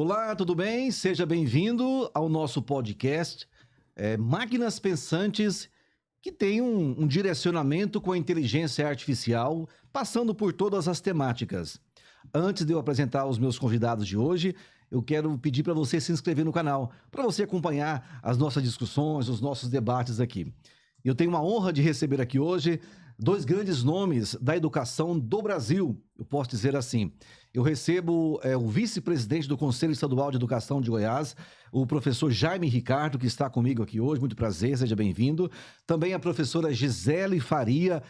Olá, tudo bem? Seja bem-vindo ao nosso podcast Máquinas Pensantes, que tem um direcionamento com a inteligência artificial, passando por todas as temáticas. Antes de eu apresentar os meus convidados de hoje, eu quero pedir para você se inscrever no canal, para você acompanhar as nossas discussões, os nossos debates aqui. Eu tenho uma honra de receber aqui hoje dois grandes nomes da educação do Brasil, eu posso dizer assim. Eu recebo o vice-presidente do Conselho Estadual de Educação de Goiás, o professor Jaime Ricardo, que está comigo aqui hoje. Muito prazer, seja bem-vindo. Também a professora Gisele Faria,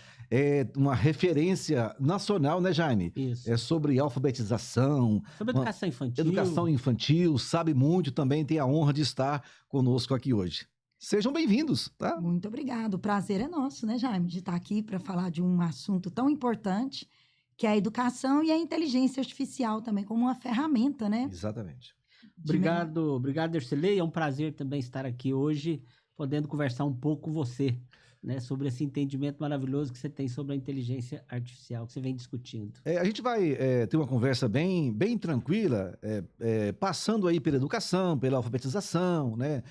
uma referência nacional, né, Jaime? Isso. É sobre alfabetização. Sobre educação infantil. Educação infantil, sabe muito, também tem a honra de estar conosco aqui hoje. Sejam bem-vindos, tá? Muito obrigado. O prazer é nosso, né, Jaime, de estar aqui para falar de um assunto tão importante, que é a educação e a inteligência artificial também, como uma ferramenta, né? Exatamente. Obrigado, Ercilei. É um prazer também estar aqui hoje, podendo conversar um pouco com você, né, sobre esse entendimento maravilhoso que você tem sobre a inteligência artificial, que você vem discutindo. A gente vai ter uma conversa bem tranquila, passando aí pela educação, pela alfabetização, né?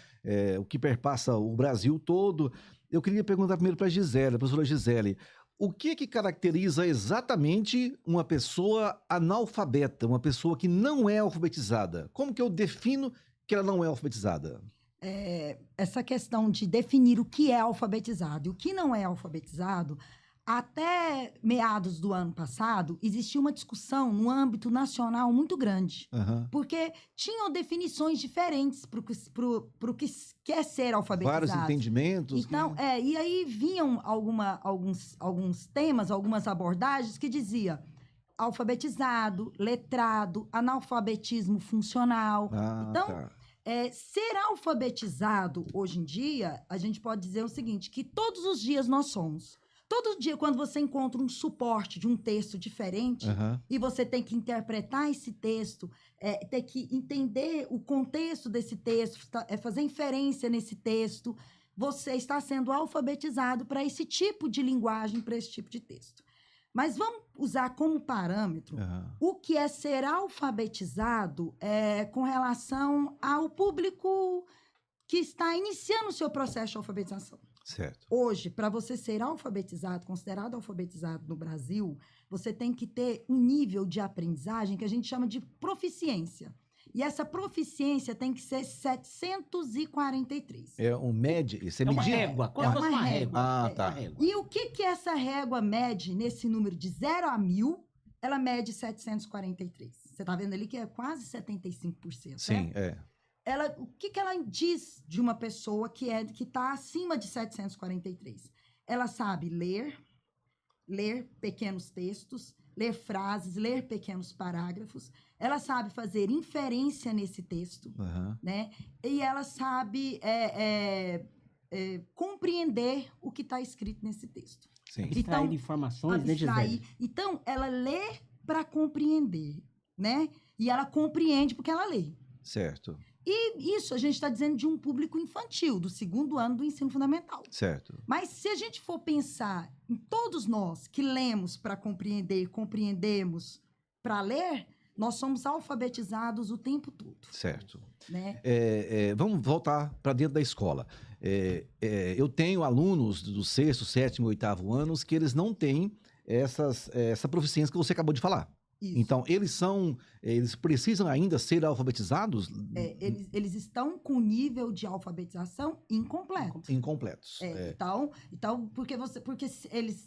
O que perpassa o Brasil todo. Eu queria perguntar primeiro para a professora Gisele, o que caracteriza exatamente uma pessoa analfabeta, uma pessoa que não é alfabetizada? Como que eu defino que ela não é alfabetizada? Essa questão de definir o que é alfabetizado e o que não é alfabetizado, até meados do ano passado, existia uma discussão no âmbito nacional muito grande, porque tinham definições diferentes para o que quer ser alfabetizado. Vários entendimentos. Então, e aí vinham alguns temas, algumas abordagens que dizia alfabetizado, letrado, analfabetismo funcional. Então, tá. Ser alfabetizado, hoje em dia, a gente pode dizer o seguinte, que todos os dias nós somos. Todo dia, quando você encontra um suporte de um texto diferente, e você tem que interpretar esse texto, tem que entender o contexto desse texto, fazer inferência nesse texto, você está sendo alfabetizado para esse tipo de linguagem, para esse tipo de texto. Mas vamos usar como parâmetro o que é ser alfabetizado com relação ao público que está iniciando o seu processo de alfabetização. Certo. Hoje, para você ser alfabetizado, considerado alfabetizado no Brasil, você tem que ter um nível de aprendizagem que a gente chama de proficiência. E essa proficiência tem que ser 743. É um médio, isso é uma medida? régua. É uma régua. Ah, tá. E o que essa régua mede nesse número de 0 a 1000? Ela mede 743. Você está vendo ali que é quase 75%. Sim, O que ela diz de uma pessoa que está acima de 743? Ela sabe ler pequenos textos, ler frases, ler pequenos parágrafos. Ela sabe fazer inferência nesse texto, né? E ela sabe compreender o que está escrito nesse texto. Sim. Abstrair informações, né, Gisele? Então, ela lê para compreender, né? E ela compreende porque ela lê. Certo. E isso a gente está dizendo de um público infantil, do 2º ano do ensino fundamental. Certo. Mas se a gente for pensar em todos nós que lemos para compreender e compreendemos para ler, nós somos alfabetizados o tempo todo. Certo. Né? Vamos voltar para dentro da escola. Eu tenho alunos do 6º, 7º, 8º anos que eles não têm essa proficiência que você acabou de falar. Isso. Então, eles precisam ainda ser alfabetizados? Eles estão com nível de alfabetização incompleto. Incompletos. Então, porque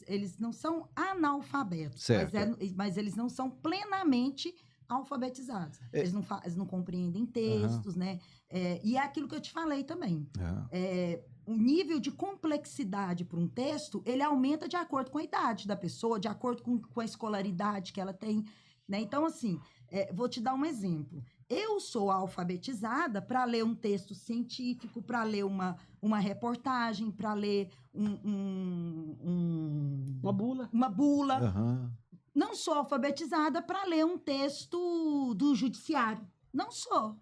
eles não são analfabetos, certo. mas eles não são plenamente alfabetizados. Eles não compreendem textos, né? E é aquilo que eu te falei também. O nível de complexidade para um texto, ele aumenta de acordo com a idade da pessoa, de acordo com a escolaridade que ela tem, né? Então, assim, vou te dar um exemplo. Eu sou alfabetizada para ler um texto científico, para ler uma reportagem, para ler uma bula. Não sou alfabetizada para ler um texto do judiciário. Não sou.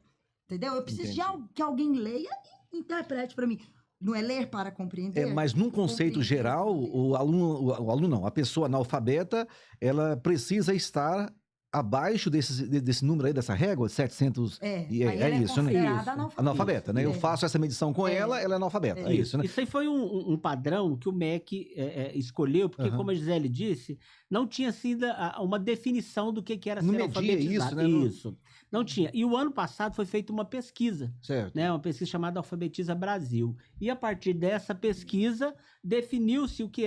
Entendeu? Eu preciso que alguém leia e interprete para mim. Não é ler para compreender? Mas num conceito geral, a pessoa analfabeta, ela precisa estar abaixo desse número aí, dessa régua, 700... Aí ela é isso, né? considerada Analfabeta, né? Eu faço essa medição com ela é analfabeta. É isso, né? Isso aí foi um padrão que o MEC escolheu, porque, como a Gisele disse, não tinha sido uma definição do que era ser alfabetizado. Isso, né? Isso. Não tinha. E o ano passado foi feita uma pesquisa, certo. Né? Uma pesquisa chamada Alfabetiza Brasil. E a partir dessa pesquisa, definiu-se o que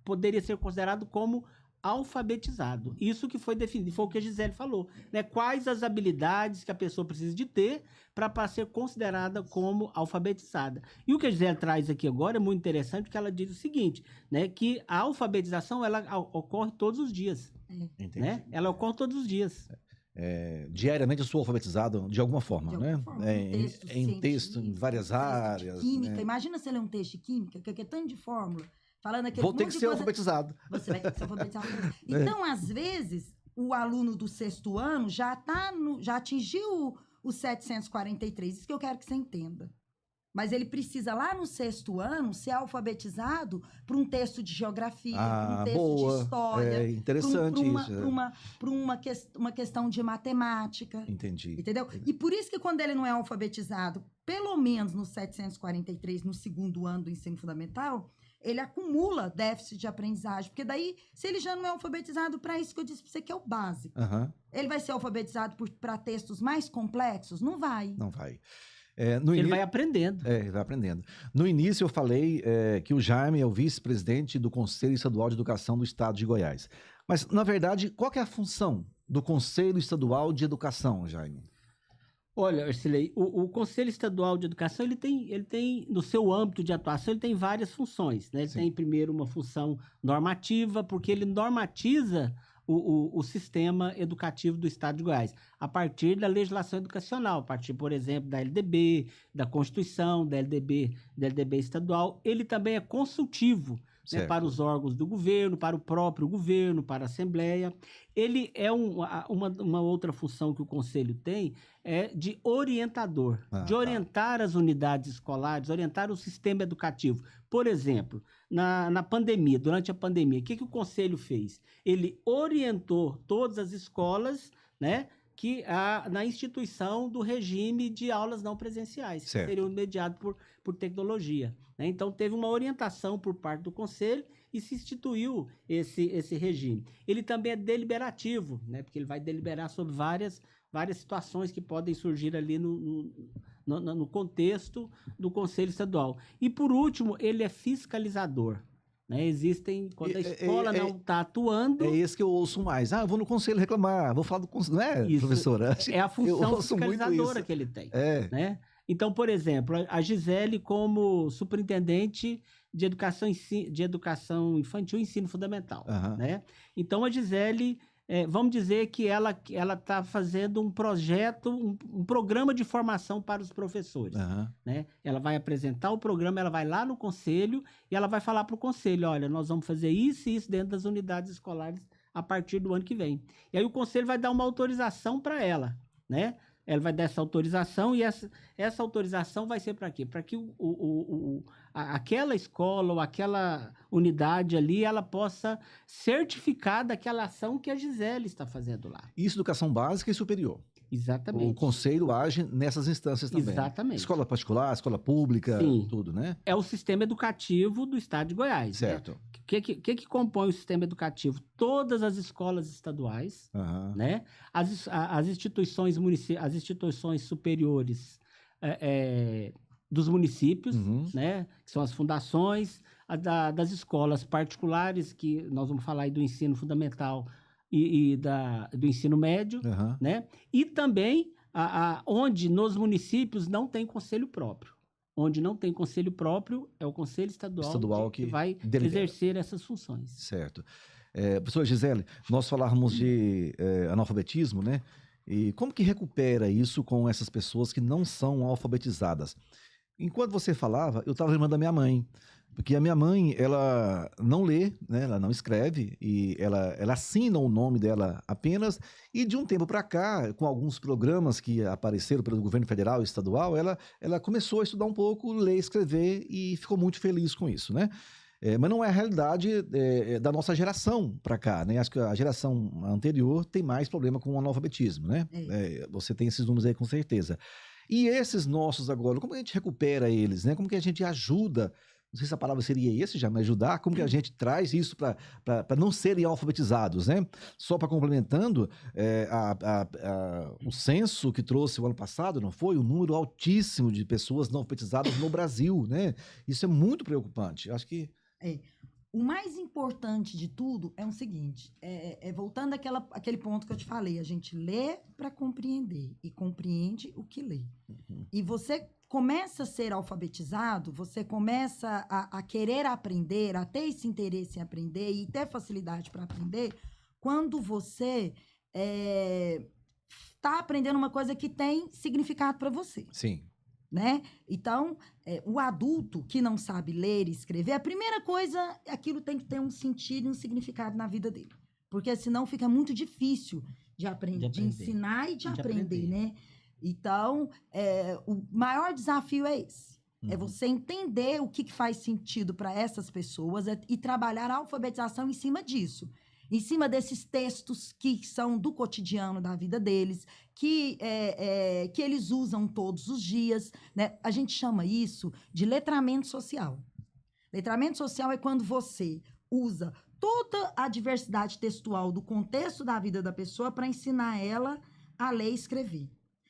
poderia ser considerado como alfabetizado. Isso que foi definido, foi o que a Gisele falou, né? Quais as habilidades que a pessoa precisa de ter para ser considerada como alfabetizada. E o que a Gisele traz aqui agora é muito interessante, porque ela diz o seguinte, né? Que a alfabetização, ela ocorre todos os dias. Entendi. Né? Ela ocorre todos os dias. Diariamente eu sou alfabetizado de alguma forma, de alguma forma, em texto, em várias áreas. Química, né? Imagina se ler um texto de química, que é tanto de fórmula, falando aquele Vou ter que ser alfabetizado. Você vai ter que ser alfabetizado. Então, às vezes, o aluno do 6º ano já atingiu o 743, isso que eu quero que você entenda. Mas ele precisa, lá no 6º ano, ser alfabetizado para um texto de geografia, para um texto de história. Interessante isso. Para uma questão de matemática. Entendi. Entendeu? E por isso que quando ele não é alfabetizado, pelo menos no 743, no 2º ano do ensino fundamental, ele acumula déficit de aprendizagem. Porque daí, se ele já não é alfabetizado para isso que eu disse para você, que é o básico, ele vai ser alfabetizado para textos mais complexos? Não vai. Não vai. Ele vai aprendendo. Ele vai aprendendo. No início eu falei que o Jaime é o vice-presidente do Conselho Estadual de Educação do Estado de Goiás. Mas, na verdade, qual que é a função do Conselho Estadual de Educação, Jaime? Olha, Arcilei, o Conselho Estadual de Educação, ele tem, no seu âmbito de atuação, ele tem várias funções, né? Ele tem, primeiro, uma função normativa, porque ele normatiza o sistema educativo do Estado de Goiás, a partir da legislação educacional, a partir, por exemplo, da LDB, da Constituição, da LDB estadual. Ele também é consultivo, né, para os órgãos do governo, para o próprio governo, para a Assembleia. Ele é uma outra função que o Conselho tem, é de orientador, de orientar as unidades escolares, orientar o sistema educativo. Por exemplo, na pandemia, durante a pandemia, o que o Conselho fez? Ele orientou todas as escolas, né, na instituição do regime de aulas não presenciais, que seriam mediado por tecnologia. Né? Então, teve uma orientação por parte do Conselho e se instituiu esse regime. Ele também é deliberativo, né? Porque ele vai deliberar sobre várias situações que podem surgir ali no contexto do Conselho Estadual. E, por último, ele é fiscalizador. Né? Existem, quando a escola não está atuando... É esse que eu ouço mais. Eu vou no conselho reclamar, vou falar do conselho. Não é, professora? É a função fiscalizadora que ele tem. Né? Então, por exemplo, a Gisele, como superintendente de educação infantil e ensino fundamental. Né? Então, a Gisele... vamos dizer que ela está fazendo um projeto, um programa de formação para os professores. Né? Ela vai apresentar o programa, ela vai lá no conselho e ela vai falar para o conselho, olha, nós vamos fazer isso e isso dentro das unidades escolares a partir do ano que vem. E aí o conselho vai dar uma autorização para ela, né? Ela vai dar essa autorização e essa autorização vai ser para quê? Para que aquela escola ou aquela unidade ali, ela possa certificar daquela ação que a Gisele está fazendo lá. Isso, educação básica e superior. Exatamente. O conselho age nessas instâncias também. Exatamente. Escola particular, escola pública, tudo, né? É o sistema educativo do Estado de Goiás. Certo. Né? O que compõe o sistema educativo? Todas as escolas estaduais, né? As instituições superiores dos municípios, né? Que são as fundações, das escolas particulares, que nós vamos falar aí do ensino fundamental e do ensino médio, né? E também onde nos municípios não tem conselho próprio. Onde não tem conselho próprio, é o Conselho Estadual que vai exercer essas funções. Certo. Professora Gisele, nós falávamos de analfabetismo, né? E como que recupera isso com essas pessoas que não são alfabetizadas? Enquanto você falava, eu estava lembrando da minha mãe. Porque a minha mãe, ela não lê, né? Ela não escreve, e ela assina o nome dela apenas, e de um tempo para cá, com alguns programas que apareceram pelo governo federal e estadual, ela começou a estudar um pouco, ler, escrever, e ficou muito feliz com isso, né? Mas não é a realidade da nossa geração para cá, né? Acho que a geração anterior tem mais problema com o analfabetismo, né? Você tem esses números aí com certeza. E esses nossos agora, como que a gente recupera eles, né? Como que a gente ajuda? Não sei se a palavra seria esse, já me ajudar. Como que a gente traz isso para não serem alfabetizados, né? Só para complementando, o censo que trouxe o ano passado, não foi? Um número altíssimo de pessoas não alfabetizadas no Brasil, né? Isso é muito preocupante. Acho que... O mais importante de tudo é o seguinte, voltando àquele ponto que eu te falei, a gente lê para compreender e compreende o que lê. Uhum. E você começa a ser alfabetizado, você começa a querer aprender, a ter esse interesse em aprender e ter facilidade para aprender, quando você está aprendendo uma coisa que tem significado para você. Sim. Né? Então, o adulto que não sabe ler e escrever, a primeira coisa, aquilo tem que ter um sentido e um significado na vida dele. Porque senão fica muito difícil de ensinar e de aprender, né? Então, o maior desafio é esse. É você entender o que faz sentido para essas pessoas e trabalhar a alfabetização em cima disso. Em cima desses textos que são do cotidiano da vida deles, que eles usam todos os dias, né? A gente chama isso de letramento social. Letramento social é quando você usa toda a diversidade textual do contexto da vida da pessoa para ensinar ela a ler e escrever.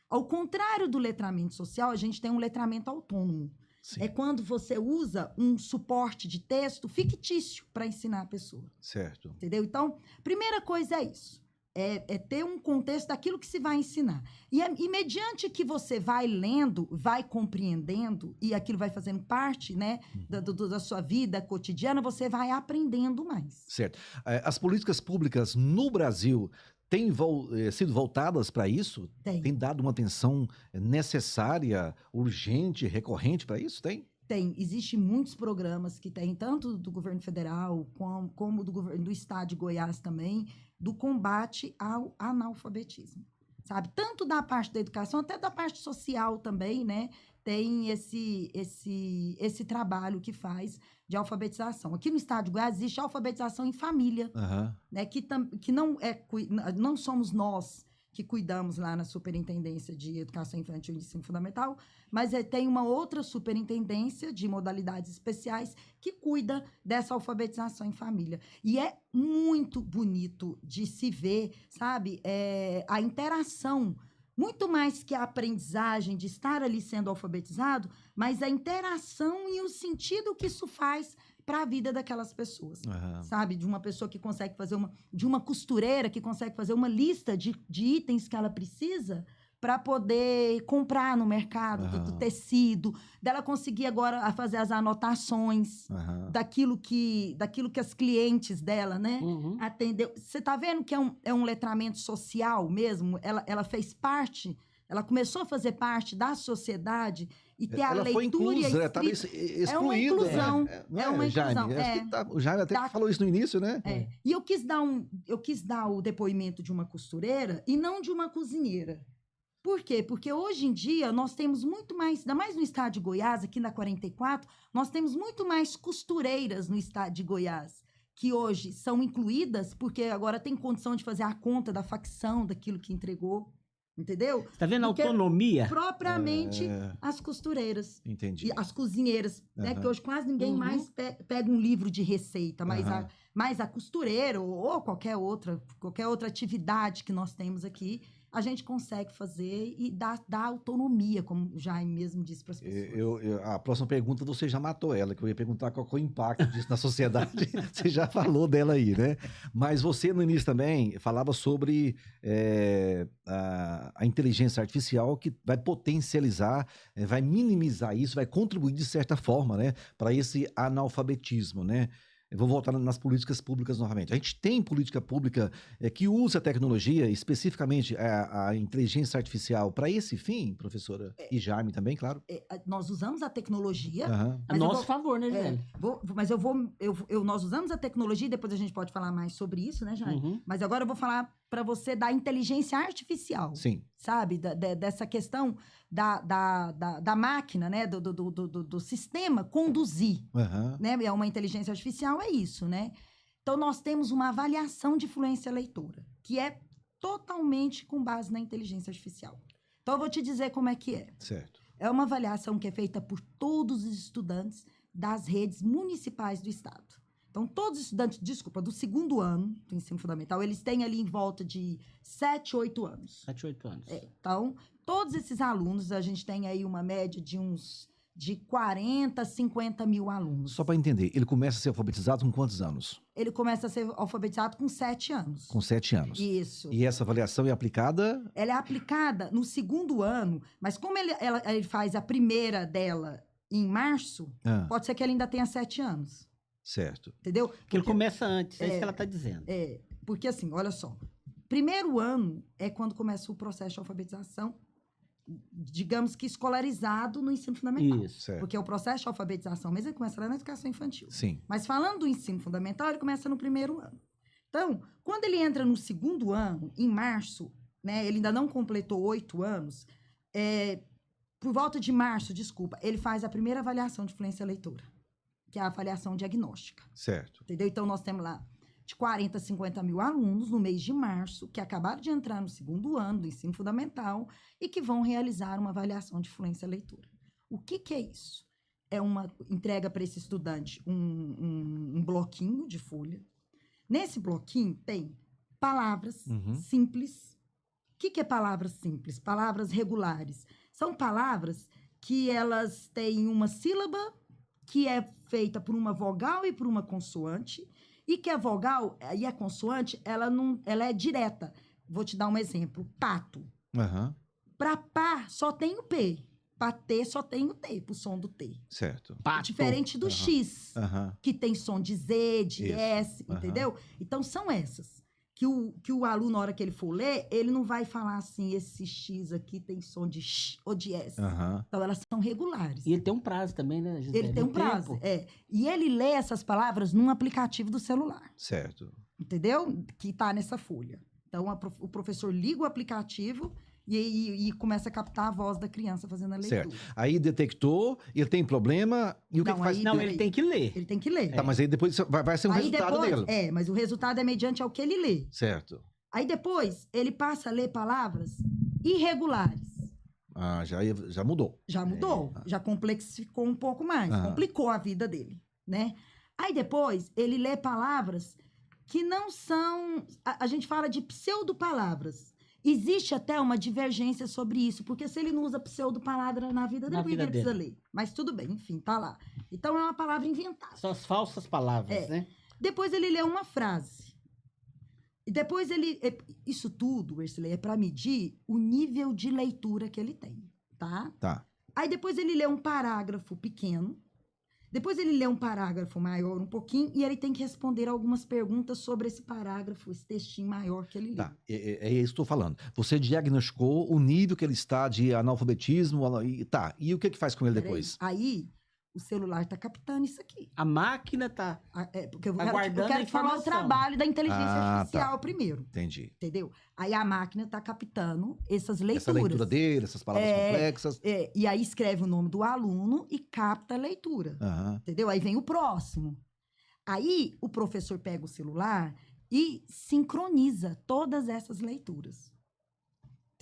Ao contrário do letramento social, a gente tem um letramento autônomo. Sim. É quando você usa um suporte de texto fictício para ensinar a pessoa. Certo. Entendeu? Então, primeira coisa é isso. É ter um contexto daquilo que se vai ensinar. E mediante que você vai lendo, vai compreendendo, e aquilo vai fazendo parte, né, da sua vida cotidiana, você vai aprendendo mais. Certo. As políticas públicas no Brasil têm sido voltadas para isso? Tem dado uma atenção necessária, urgente, recorrente para isso? Tem? Tem. Existem muitos programas que tem, tanto do governo federal como do estado de Goiás também, do combate ao analfabetismo. Sabe? Tanto da parte da educação, até da parte social também, né? Tem esse trabalho que faz de alfabetização. Aqui no estado de Goiás existe alfabetização em família, né? Que não somos nós que cuidamos lá na Superintendência de Educação Infantil e Ensino Fundamental, mas tem uma outra superintendência de modalidades especiais que cuida dessa alfabetização em família. E é muito bonito de se ver, sabe, a interação, muito mais que a aprendizagem de estar ali sendo alfabetizado, mas a interação e o sentido que isso faz para a vida daquelas pessoas, sabe? De uma pessoa que consegue fazer de uma costureira que consegue fazer uma lista de itens que ela precisa para poder comprar no mercado, do tecido, dela conseguir agora fazer as anotações daquilo que as clientes dela, né, atendeu. Você está vendo que é um letramento social mesmo? Ela fez parte, ela começou a fazer parte da sociedade e ter a leitura foi inclusa, estava excluída. É uma inclusão. É uma inclusão. O Jaime até falou isso no início, né? E eu quis dar o depoimento de uma costureira e não de uma cozinheira. Por quê? Porque hoje em dia nós temos muito mais, ainda mais no estado de Goiás, aqui na 44, nós temos muito mais costureiras no estado de Goiás, que hoje são incluídas, porque agora tem condição de fazer a conta da facção daquilo que entregou. Entendeu? Tá vendo a autonomia? Propriamente as costureiras. Entendi. E as cozinheiras, né? Porque hoje quase ninguém mais pega um livro de receita, mas a costureira ou qualquer outra atividade que nós temos aqui, a gente consegue fazer e dar autonomia, como o Jaime mesmo disse para as pessoas. A próxima pergunta você já matou ela, que eu ia perguntar qual é o impacto disso na sociedade. Você já falou dela aí, né? Mas você, no início também, falava sobre a inteligência artificial que vai potencializar, vai minimizar isso, vai contribuir de certa forma, né, para esse analfabetismo, né? Eu vou voltar nas políticas públicas novamente. A gente tem política pública que usa a tecnologia, especificamente a inteligência artificial, para esse fim, professora? E Jaime também, claro. Nós usamos a tecnologia... A nosso favor, né, Jaime? Nós usamos a tecnologia, e depois a gente pode falar mais sobre isso, né, Jaime? Mas agora eu vou falar para você da inteligência artificial. Sim. Sabe? Dessa questão da máquina, né? Do sistema conduzir. Uhum. Né? É uma inteligência artificial, é isso, né? Então, nós temos uma avaliação de fluência leitora, que é totalmente com base na inteligência artificial. Então, eu vou te dizer como é que é. Certo. É uma avaliação que é feita por todos os estudantes das redes municipais do estado. Então, todos os estudantes, do segundo ano do ensino fundamental, eles têm ali em volta de 7, 8 anos. 7, 8 anos. Então, todos esses alunos, a gente tem aí uma média de 40, 50 mil alunos. Só para entender, ele começa a ser alfabetizado com quantos anos? Ele começa a ser alfabetizado com 7 anos. Com 7 anos. Isso. E essa avaliação é aplicada? Ela é aplicada no segundo ano, mas como ele faz a primeira dela em março, pode ser que ele ainda tenha 7 anos. Certo. Entendeu? Porque ele começa antes, é isso que ela está dizendo. Porque assim, olha só. Primeiro ano é quando começa o processo de alfabetização, digamos que escolarizado no ensino fundamental. Isso. Certo. Porque o processo de alfabetização mesmo ele começa lá na educação infantil. Sim. Mas falando do ensino fundamental, ele começa no primeiro ano. Então, quando ele entra no segundo ano, em março, né, ele ainda não completou 8 anos, por volta de março, ele faz a primeira avaliação de fluência leitora, que é a avaliação diagnóstica. Certo. Entendeu? Então, nós temos lá de 40 a 50 mil alunos no mês de março, que acabaram de entrar no segundo ano do ensino fundamental e que vão realizar uma avaliação de fluência leitura. O que é isso? É uma entrega para esse estudante um bloquinho de folha. Nesse bloquinho tem palavras simples. O que é palavras simples? Palavras regulares. São palavras que elas têm uma sílaba que é feita por uma vogal e por uma consoante, e que a vogal e a consoante, ela é direta. Vou te dar um exemplo. Pato. Uhum. Para pá, só tem o P. Para T, só tem o T, pro som do T. Certo. Pato. Diferente do X, Uhum. que tem som de Z, de Isso. S, entendeu? Então, são essas. Que o aluno, na hora que ele for ler, ele não vai falar assim, esse X aqui tem som de X ou de S. Uhum. Então, elas são regulares. E ele tem um prazo também, né, Gisele? Ele tem um prazo, E ele lê essas palavras num aplicativo do celular. Certo. Entendeu? Que tá nessa folha. Então, o professor liga o aplicativo e começa a captar a voz da criança fazendo a leitura. Certo. Aí detectou, ele tem problema, e o que Não, que faz? aí- Não, ele tem que ler. Ele tem que ler. Tá, mas aí depois vai ser um Aí resultado depois, dele. mas o resultado é mediante ao que ele lê. Certo. Aí depois, ele passa a ler palavras irregulares. Ah, já mudou. Já mudou, já complexificou um pouco mais, Ah. complicou a vida dele, né? Aí depois, ele lê palavras que não são... A gente fala de pseudo-palavras. Existe até uma divergência sobre isso, porque se ele não usa pseudo-palavra na vida dele, Na por que vida ele precisa dele. ler? Mas tudo bem, enfim, tá lá. Então, é uma palavra inventada. São as falsas palavras, né? Depois ele lê uma frase. E depois isso tudo, Wesley, é para medir o nível de leitura que ele tem, tá? Tá. Aí depois ele lê um parágrafo pequeno. Depois ele lê um parágrafo maior um pouquinho e ele tem que responder algumas perguntas sobre esse parágrafo, esse textinho maior que ele lê. Tá. É isso que estou falando. Você diagnosticou o nível que ele está de analfabetismo. Tá. E o que faz com ele Peraí. depois? Aí o celular tá captando isso aqui. A máquina tá... Porque eu Aguardando quero a te falar o informação. trabalho da inteligência Ah, artificial tá. primeiro. Entendi. Entendeu? Aí a máquina tá captando essas leituras. Essa leitura dele, essas palavras complexas. E aí escreve o nome do aluno e capta a leitura. Aham. Entendeu? Aí vem o próximo. Aí o professor pega o celular e sincroniza todas essas leituras.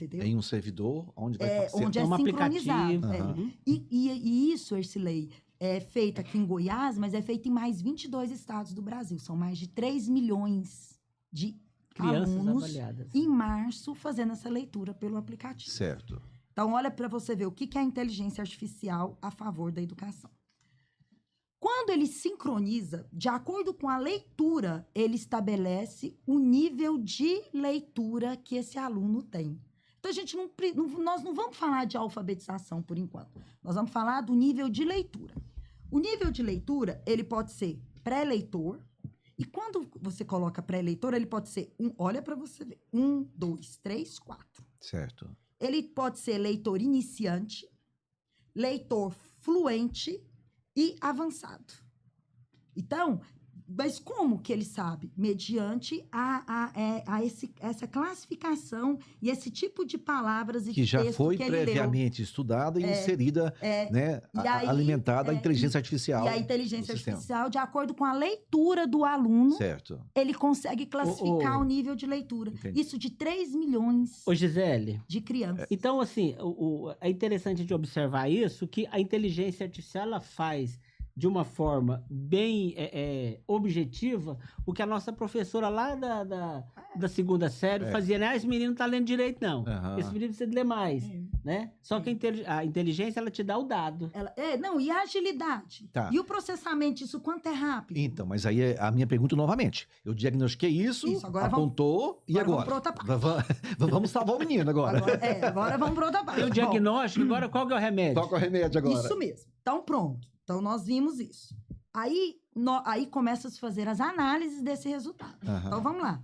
Entendeu? Em um servidor onde vai ser onde é um sincronizado. aplicativo. Aham. E isso, Ercilei, é feito aqui em Goiás, mas é feito em mais 22 estados do Brasil. São mais de 3 milhões de Crianças alunos avaliadas. em março fazendo essa leitura pelo aplicativo. Certo. Então, olha para você ver o que é a inteligência artificial a favor da educação. Quando ele sincroniza, de acordo com a leitura, ele estabelece o nível de leitura que esse aluno tem. Então, nós não vamos falar de alfabetização por enquanto. Nós vamos falar do nível de leitura. O nível de leitura, ele pode ser pré-leitor. E quando você coloca pré-leitor, ele pode ser, olha para você ver, 1, 2, 3, 4. Certo. Ele pode ser leitor iniciante, leitor fluente e avançado. Então, Mas como que ele sabe? Mediante essa classificação e esse tipo de palavras e Que de já texto foi que ele leu. previamente estudada e inserida, né, E aí, alimentada a inteligência artificial. E a inteligência no sistema. artificial, de acordo com a leitura do aluno, Certo. ele consegue classificar Ô, o nível de leitura. Entendi. Isso de 3 milhões Ô, Gisele, de crianças. então, assim, é interessante de observar isso, que a inteligência artificial ela faz de uma forma bem objetiva o que a nossa professora lá da segunda série fazia, né? Esse menino não tá lendo direito, não. Aham. Esse menino precisa ler mais, né? Só que a inteligência, ela te dá o dado. E a agilidade. Tá. E o processamento disso, quanto é rápido? Então, mas aí é a minha pergunta novamente. Eu diagnostiquei isso, Agora apontou, e Vamos agora? para outra parte. Vamos salvar o menino agora. Agora vamos para outra parte. Tem o diagnóstico, agora qual que é o remédio? Toca o remédio agora. Isso mesmo. Então, pronto. Então, nós vimos isso. Aí começa a se fazer as análises desse resultado. Aham. Então, vamos lá.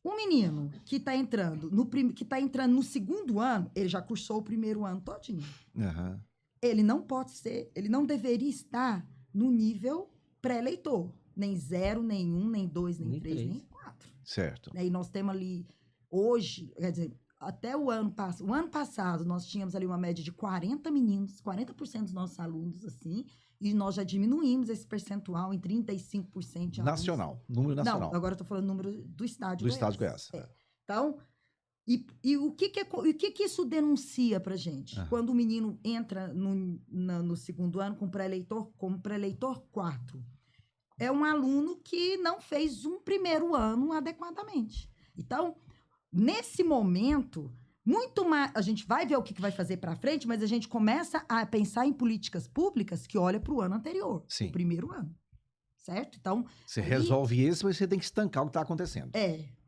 Um menino que está entrando no segundo ano, ele já cursou o primeiro ano todinho. Aham. Ele não deveria estar no nível pré-leitor. Nem 0, nem 1, nem 2, nem 3, nem 4. Certo. E nós temos ali, hoje, quer dizer, até o ano passado, nós tínhamos ali uma média de 40 meninos, 40% dos nossos alunos, assim, e nós já diminuímos esse percentual em 35% de alunos. Nacional, número nacional. Não, agora eu estou falando número do estado de Do Goiás. estado de Goiás. Então, e o que isso denuncia pra gente? Quando o menino entra no segundo ano como pré-leitor 4? É um aluno que não fez um primeiro ano adequadamente. Então, nesse momento, muito mais, a gente vai ver o que vai fazer para frente, mas a gente começa a pensar em políticas públicas que olham para o ano anterior, Sim. o primeiro ano, certo? Então, Você resolve esse, mas você tem que estancar o que está acontecendo.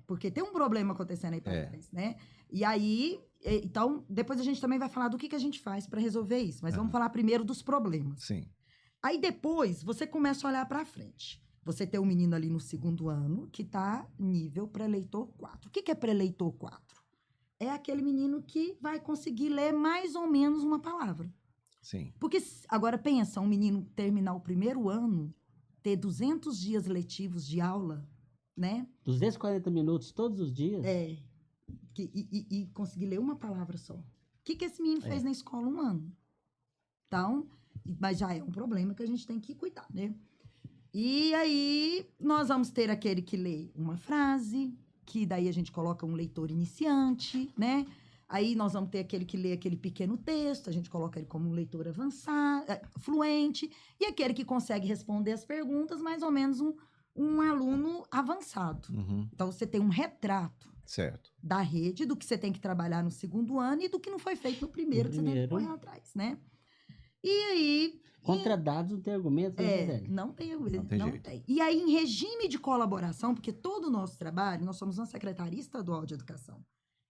Porque tem um problema acontecendo aí para trás, né? E aí, então, depois a gente também vai falar do que a gente faz para resolver isso, mas vamos falar primeiro dos problemas. Sim. Aí depois, você começa a olhar para frente. Você tem um menino ali no segundo ano que está nível pré-leitor 4. O que é pré-leitor 4? É aquele menino que vai conseguir ler mais ou menos uma palavra. Sim. Porque, agora pensa, um menino terminar o primeiro ano, ter 200 dias letivos de aula, né? 240 minutos todos os dias? E conseguir ler uma palavra só. O que esse menino fez na escola um ano? Então, mas já é um problema que a gente tem que cuidar, né? E aí, nós vamos ter aquele que lê uma frase, que daí a gente coloca um leitor iniciante, né? Aí nós vamos ter aquele que lê aquele pequeno texto, a gente coloca ele como um leitor avançado, fluente, e aquele que consegue responder as perguntas, mais ou menos um aluno avançado. Uhum. Então, você tem um retrato Certo. da rede, do que você tem que trabalhar no segundo ano e do que não foi feito no primeiro, que você tem que correr atrás, né? E aí... Contra dados não tem argumento, né, Gisele? Não tem. Jeito. E aí, em regime de colaboração, porque todo o nosso trabalho, nós somos uma Secretaria Estadual de Educação.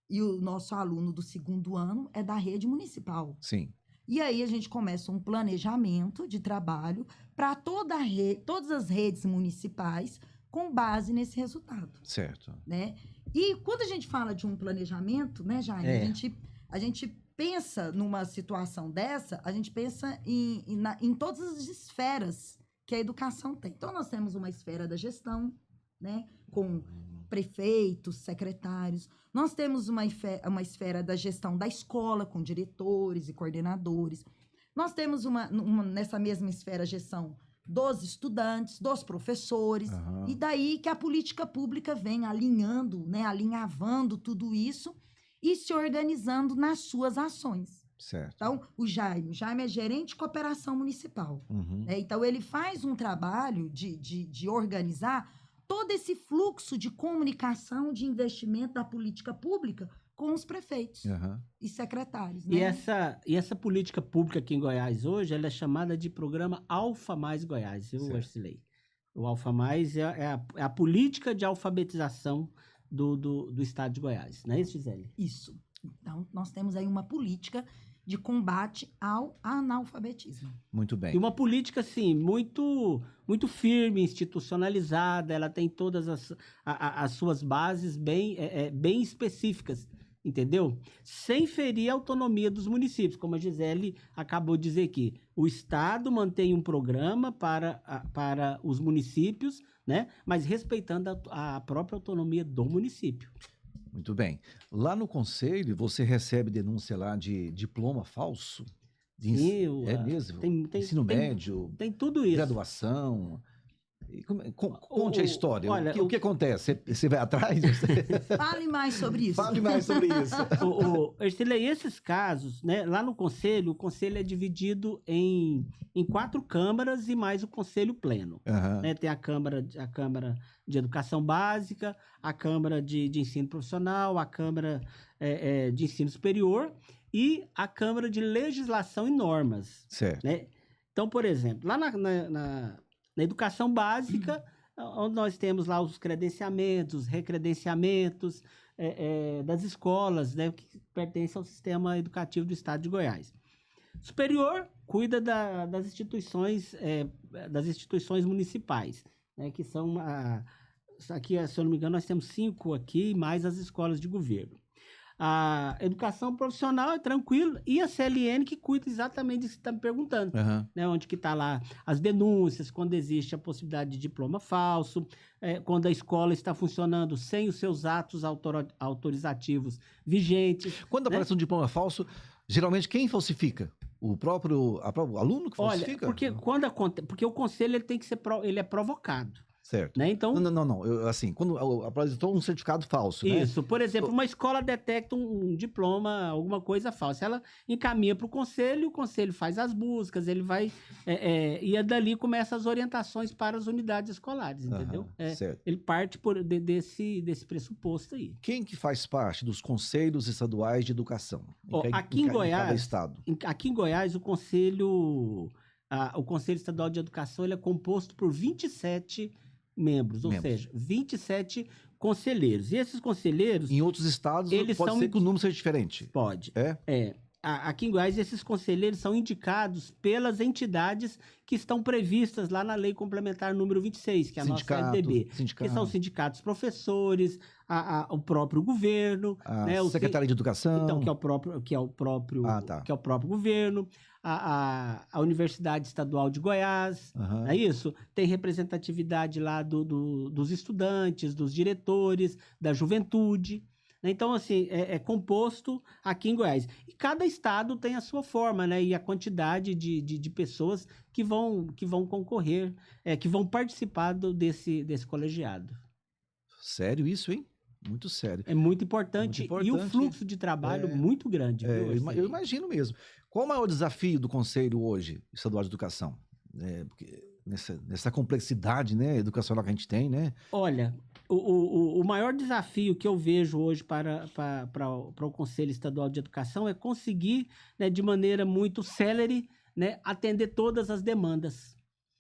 E o nosso aluno do segundo ano é da rede municipal. Sim. E aí, a gente começa um planejamento de trabalho para todas as redes municipais com base nesse resultado. Certo. Né? E quando a gente fala de um planejamento, né, Jaime? A gente pensa numa situação dessa, a gente pensa em todas as esferas que a educação tem. Então, nós temos uma esfera da gestão, né, com prefeitos, secretários. Nós temos uma esfera da gestão da escola, com diretores e coordenadores. Nós temos nessa mesma esfera, a gestão dos estudantes, dos professores. E daí que a política pública vem alinhando, né, alinhavando tudo isso e se organizando nas suas ações. Certo. Então, o Jaime é gerente de cooperação municipal. Né? Então, ele faz um trabalho de organizar todo esse fluxo de comunicação, de investimento da política pública com os prefeitos e secretários. Né? E essa política pública aqui em Goiás hoje, ela é chamada de Programa Alfa Mais Goiás, viu, Arcilei? O Alfa Mais é a política de alfabetização do estado de Goiás, não é isso, Gisele? Isso. Então, nós temos aí uma política de combate ao analfabetismo. Muito bem. E uma política, assim, muito firme, institucionalizada, ela tem todas as suas bases bem específicas. entendeu? Sem ferir a autonomia dos municípios, como a Gisele acabou de dizer aqui. O Estado mantém um programa para os municípios, né? Mas respeitando a própria autonomia do município. Muito bem. Lá no conselho, você recebe denúncia lá de diploma falso? Sim, É mesmo? Ensino médio, tem tudo isso. graduação. Conte a história. Olha, o que acontece? Você vai atrás? Fale mais sobre isso. Fale mais sobre isso. Ercilei, esses casos, né, lá no conselho, o conselho é dividido em 4 câmaras e mais o conselho pleno. Uhum. Né? Tem a câmara de educação básica, a câmara de ensino profissional, a câmara de ensino superior e a câmara de legislação e normas. Certo. Né? Então, por exemplo, lá na educação básica, onde nós temos lá os credenciamentos, recredenciamentos das escolas, né, que pertencem ao sistema educativo do estado de Goiás. Superior cuida das instituições municipais, né, que são, aqui, se eu não me engano, nós temos 5 aqui, mais as escolas de governo. A educação profissional é tranquilo, e a CLN que cuida exatamente disso que você está me perguntando, né? Onde que está lá as denúncias, quando existe a possibilidade de diploma falso, quando a escola está funcionando sem os seus atos autorizativos vigentes. Quando aparece um diploma falso, geralmente quem falsifica? O próprio aluno que falsifica? Olha, porque o conselho ele tem que ser ele é provocado. Certo. Né? Então, não. Assim, quando apresentou um certificado falso, isso, né? Por exemplo, uma escola detecta um diploma, alguma coisa falsa. Ela encaminha para o conselho faz as buscas, ele vai... e dali começa as orientações para as unidades escolares, entendeu? Certo. Ele parte desse pressuposto aí. Quem que faz parte dos conselhos estaduais de educação? Aqui em Goiás, cada estado? Aqui em Goiás, o Conselho Estadual de Educação ele é composto por 27 membros, ou seja, 27 conselheiros. E esses conselheiros... Em outros estados, pode ser que o número seja diferente. Pode. Aqui em Goiás, esses conselheiros são indicados pelas entidades que estão previstas lá na Lei Complementar número 26, que é a nossa LDB. Que são os sindicatos professores, o próprio governo, né, o Secretaria de Educação. Então, que é o próprio governo, a Universidade Estadual de Goiás, é isso? Tem representatividade lá dos estudantes, dos diretores, da juventude. Então, assim, é composto aqui em Goiás. E cada estado tem a sua forma, né? E a quantidade de pessoas que vão concorrer, que vão participar desse colegiado. Sério isso, hein? Muito sério. É muito importante. E o fluxo de trabalho muito grande. Eu imagino mesmo. Qual o maior desafio do Conselho hoje, Estadual de Educação? Porque nessa complexidade, né, educacional que a gente tem, né? Olha, o maior desafio que eu vejo hoje para o Conselho Estadual de Educação é conseguir, né, de maneira muito célere, né, atender todas as demandas.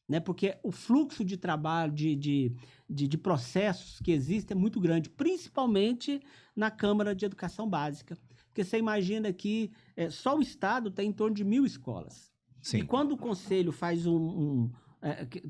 Né, porque o fluxo de trabalho, de processos que existe é muito grande, principalmente na Câmara de Educação Básica. Porque você imagina que só o Estado tem em torno de 1.000 escolas. Sim. E quando o Conselho faz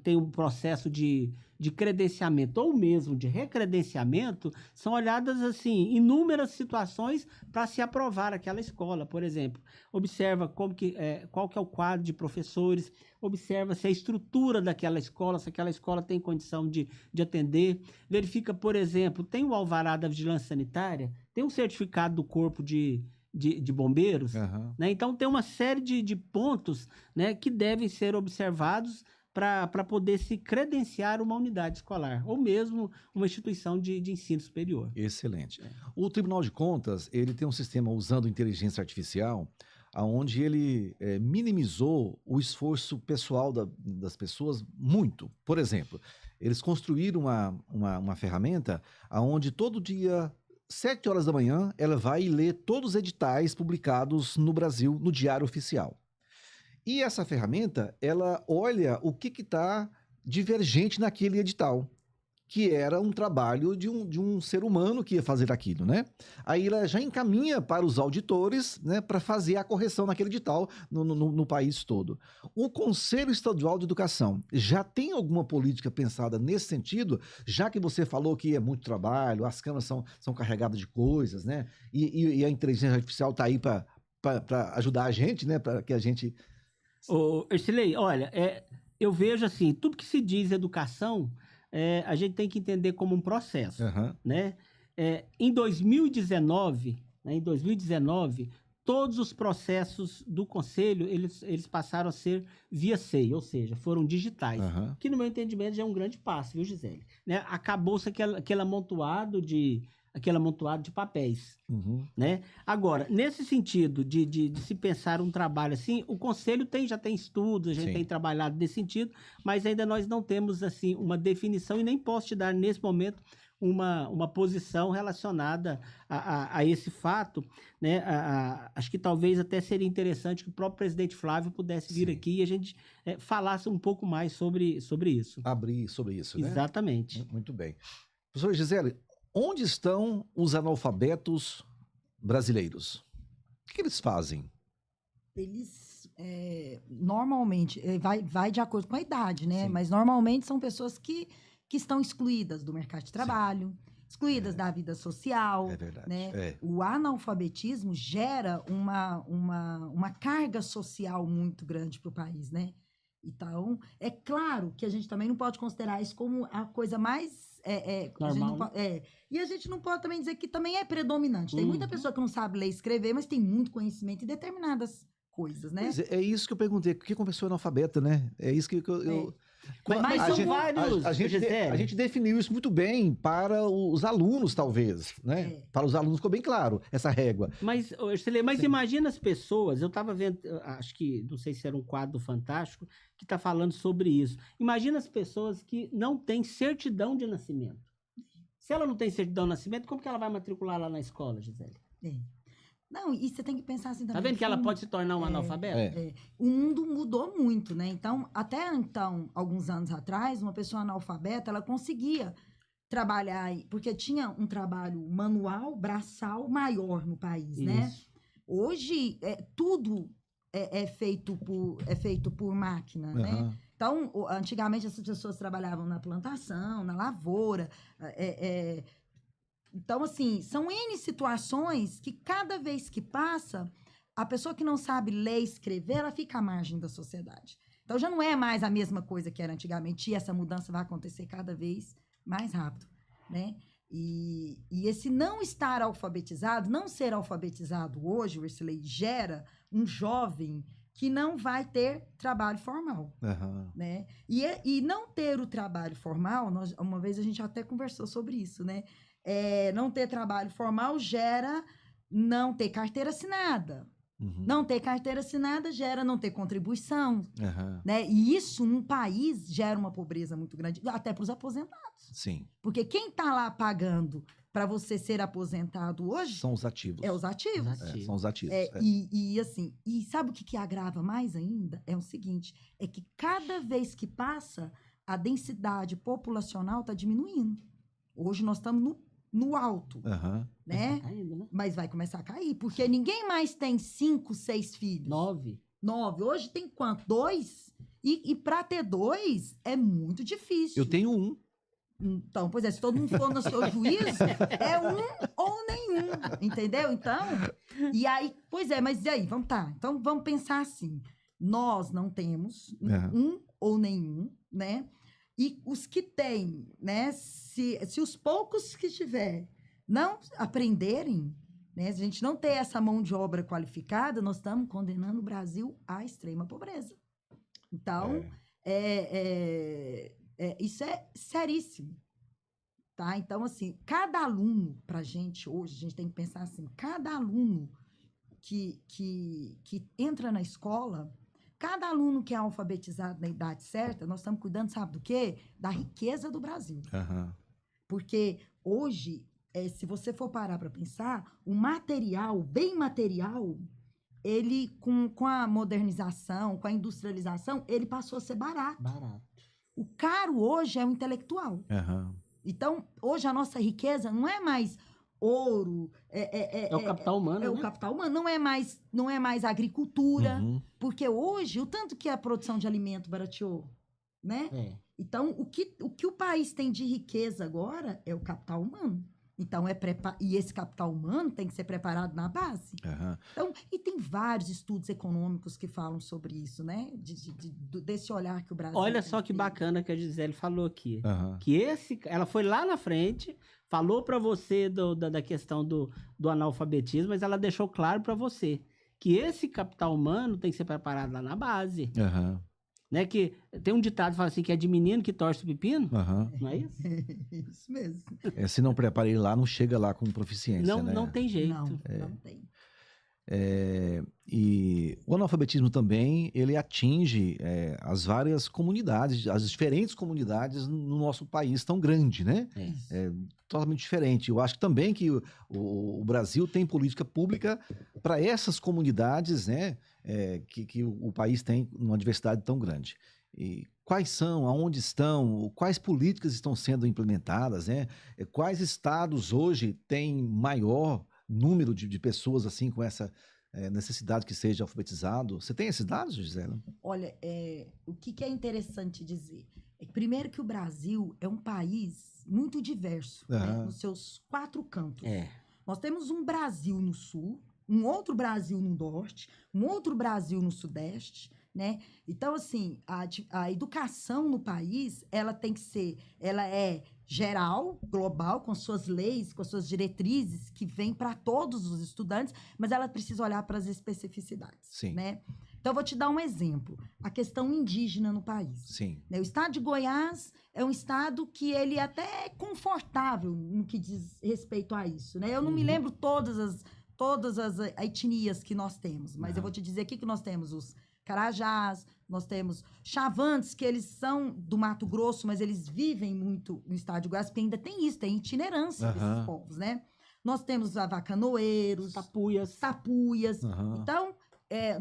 tem um processo de credenciamento ou mesmo de recredenciamento, são olhadas assim inúmeras situações para se aprovar aquela escola. Por exemplo, observa qual que é o quadro de professores, observa se a estrutura daquela escola, se aquela escola tem condição de atender, verifica, por exemplo, tem o alvará da vigilância sanitária, tem um certificado do corpo de bombeiros, né? Então tem uma série de pontos, né, que devem ser observados para poder se credenciar uma unidade escolar, ou mesmo uma instituição de ensino superior. Excelente. O Tribunal de Contas, ele tem um sistema usando inteligência artificial, onde ele minimizou o esforço pessoal das pessoas muito. Por exemplo, eles construíram uma ferramenta onde todo dia, 7 horas da manhã, ela vai ler todos os editais publicados no Brasil, no Diário Oficial. E essa ferramenta, ela olha o que está divergente naquele edital. que era um trabalho de um ser humano que ia fazer aquilo, né? Aí ela já encaminha para os auditores, né, para fazer a correção naquele edital no país todo. O Conselho Estadual de Educação já tem alguma política pensada nesse sentido, já que você falou que é muito trabalho, as câmaras são carregadas de coisas, né? E a inteligência artificial está aí para ajudar a gente, né? Para que a gente... Ercilei, olha, eu vejo assim, tudo que se diz educação, a gente tem que entender como um processo, né? Em 2019, todos os processos do Conselho, eles passaram a ser via SEI, ou seja, foram digitais, que no meu entendimento já é um grande passo, viu, Gisele? Né? Acabou-se aquele amontoado de papéis, né? Agora, nesse sentido de se pensar um trabalho assim, o Conselho já tem estudos, a gente tem trabalhado nesse sentido, mas ainda nós não temos assim uma definição e nem posso te dar nesse momento uma posição relacionada a esse fato, né? Acho que talvez até seria interessante que o próprio presidente Flávio pudesse vir aqui e a gente falasse um pouco mais sobre isso. Abrir sobre isso, né? Exatamente. Muito bem. Professora Gisele, onde estão os analfabetos brasileiros? O que eles fazem? Eles, normalmente, vai de acordo com a idade, né? Sim. Mas normalmente são pessoas que estão excluídas do mercado de trabalho, excluídas da vida social. É verdade. Né? O analfabetismo gera uma carga social muito grande para o país, né? Então, é claro que a gente também não pode considerar isso como a coisa mais... Normal, E a gente não pode também dizer que também é predominante. Tem muita pessoa que não sabe ler e escrever, mas tem muito conhecimento em determinadas coisas, né? Mas é isso que eu perguntei. Por que uma pessoa analfabeta, né? É isso que eu... Mas são vários, a gente definiu isso muito bem para os alunos, talvez, né? Para os alunos ficou bem claro essa régua. Mas imagina as pessoas, eu estava vendo, acho que, não sei se era um quadro fantástico, que está falando sobre isso. Imagina as pessoas que não têm certidão de nascimento. Se ela não tem certidão de nascimento, como que ela vai matricular lá na escola, Gisele? Não, e você tem que pensar assim também. Tá vendo que ela pode se tornar um analfabeto? O mundo mudou muito, né? Então, alguns anos atrás, uma pessoa analfabeta, ela conseguia trabalhar, porque tinha um trabalho manual, braçal, maior no país, né? Hoje, tudo é feito por máquina, né? Então, antigamente, essas pessoas trabalhavam na plantação, na lavoura, Então, assim, são N situações que cada vez que passa, a pessoa que não sabe ler e escrever, ela fica à margem da sociedade. Então, já não é mais a mesma coisa que era antigamente, e essa mudança vai acontecer cada vez mais rápido, né? E esse não estar alfabetizado, não ser alfabetizado hoje, o Ercilei, gera um jovem que não vai ter trabalho formal, né? E não ter o trabalho formal, uma vez a gente até conversou sobre isso, né? Não ter trabalho formal gera não ter carteira assinada. Não ter carteira assinada gera não ter contribuição. Né? E isso, num país, gera uma pobreza muito grande, até para os aposentados. Sim. Porque quem está lá pagando para você ser aposentado hoje... São os ativos. Os ativos. São os ativos. E sabe o que agrava mais ainda? É o seguinte, é que cada vez que passa, a densidade populacional está diminuindo. Hoje nós estamos no alto, né? Caindo, né? Mas vai começar a cair, porque ninguém mais tem 5, 6 filhos. 9. Hoje tem quanto? 2? E para ter 2 é muito difícil. Eu tenho 1. Então, pois se todo mundo for no seu juízo, é 1 ou nenhum, entendeu? Então, e aí, mas e aí? Então, vamos pensar assim. Nós não temos 1 ou nenhum, né? E os que têm, né? Se os poucos que tiver não aprenderem, né? Se a gente não ter essa mão de obra qualificada, nós estamos condenando o Brasil à extrema pobreza. Então, isso é seríssimo. Tá? Então, assim, cada aluno, pra gente hoje, a gente tem que pensar assim, cada aluno que entra na escola... Cada aluno que é alfabetizado na idade certa, nós estamos cuidando, sabe do quê? Da riqueza do Brasil. Porque hoje, se você for parar para pensar, o material, bem material, ele, com a modernização, com a industrialização, ele passou a ser barato. O caro hoje é o intelectual. Então, hoje a nossa riqueza não é mais ouro, É o capital humano, é né? o capital humano, não é mais agricultura, porque hoje o tanto que a produção de alimento barateou, né? Então, o que o país tem de riqueza agora é o capital humano. Então, e esse capital humano tem que ser preparado na base. Então, e tem vários estudos econômicos que falam sobre isso, né? Desse olhar que o Brasil Olha tem só que ter. bacana que a Gisele falou aqui. Que ela foi lá na frente, falou para você da questão do analfabetismo, mas ela deixou claro para você que esse capital humano tem que ser preparado lá na base. Né? Que tem um ditado que fala assim, que é de menino que torce o pepino, não é isso? Isso mesmo. Se não prepara ele lá, não chega lá com proficiência, Não, né? não tem jeito. Não tem. E o analfabetismo também, ele atinge as várias comunidades, as diferentes comunidades no nosso país tão grande, né? É totalmente diferente. Eu acho também que o Brasil tem política pública para essas comunidades, né? Que o país tem uma diversidade tão grande. E quais são, aonde estão, quais políticas estão sendo implementadas, né? Quais estados hoje têm maior número de pessoas assim com essa necessidade que seja alfabetizado? Você tem esses dados, Gisela? Olha, o que é interessante dizer? Primeiro que o Brasil é um país muito diverso, né, nos seus 4 cantos. Nós temos um Brasil no sul, um outro Brasil no norte, um outro Brasil no sudeste, né? Então, assim, a educação no país, ela é geral, global, com suas leis, com suas diretrizes, que vêm para todos os estudantes, mas ela precisa olhar para as especificidades. Sim. Né? Então, eu vou te dar um exemplo. A questão indígena no país. Sim. O estado de Goiás é um estado que ele até é confortável no que diz respeito a isso. Né? Eu não me lembro todas as etnias que nós temos, mas eu vou te dizer aqui que nós temos os Carajás, nós temos Chavantes, que eles são do Mato Grosso, mas eles vivem muito no estado de Goiás, porque ainda tem isso, tem itinerância desses povos, né? Nós temos avacanoeiros, tapuias. Então,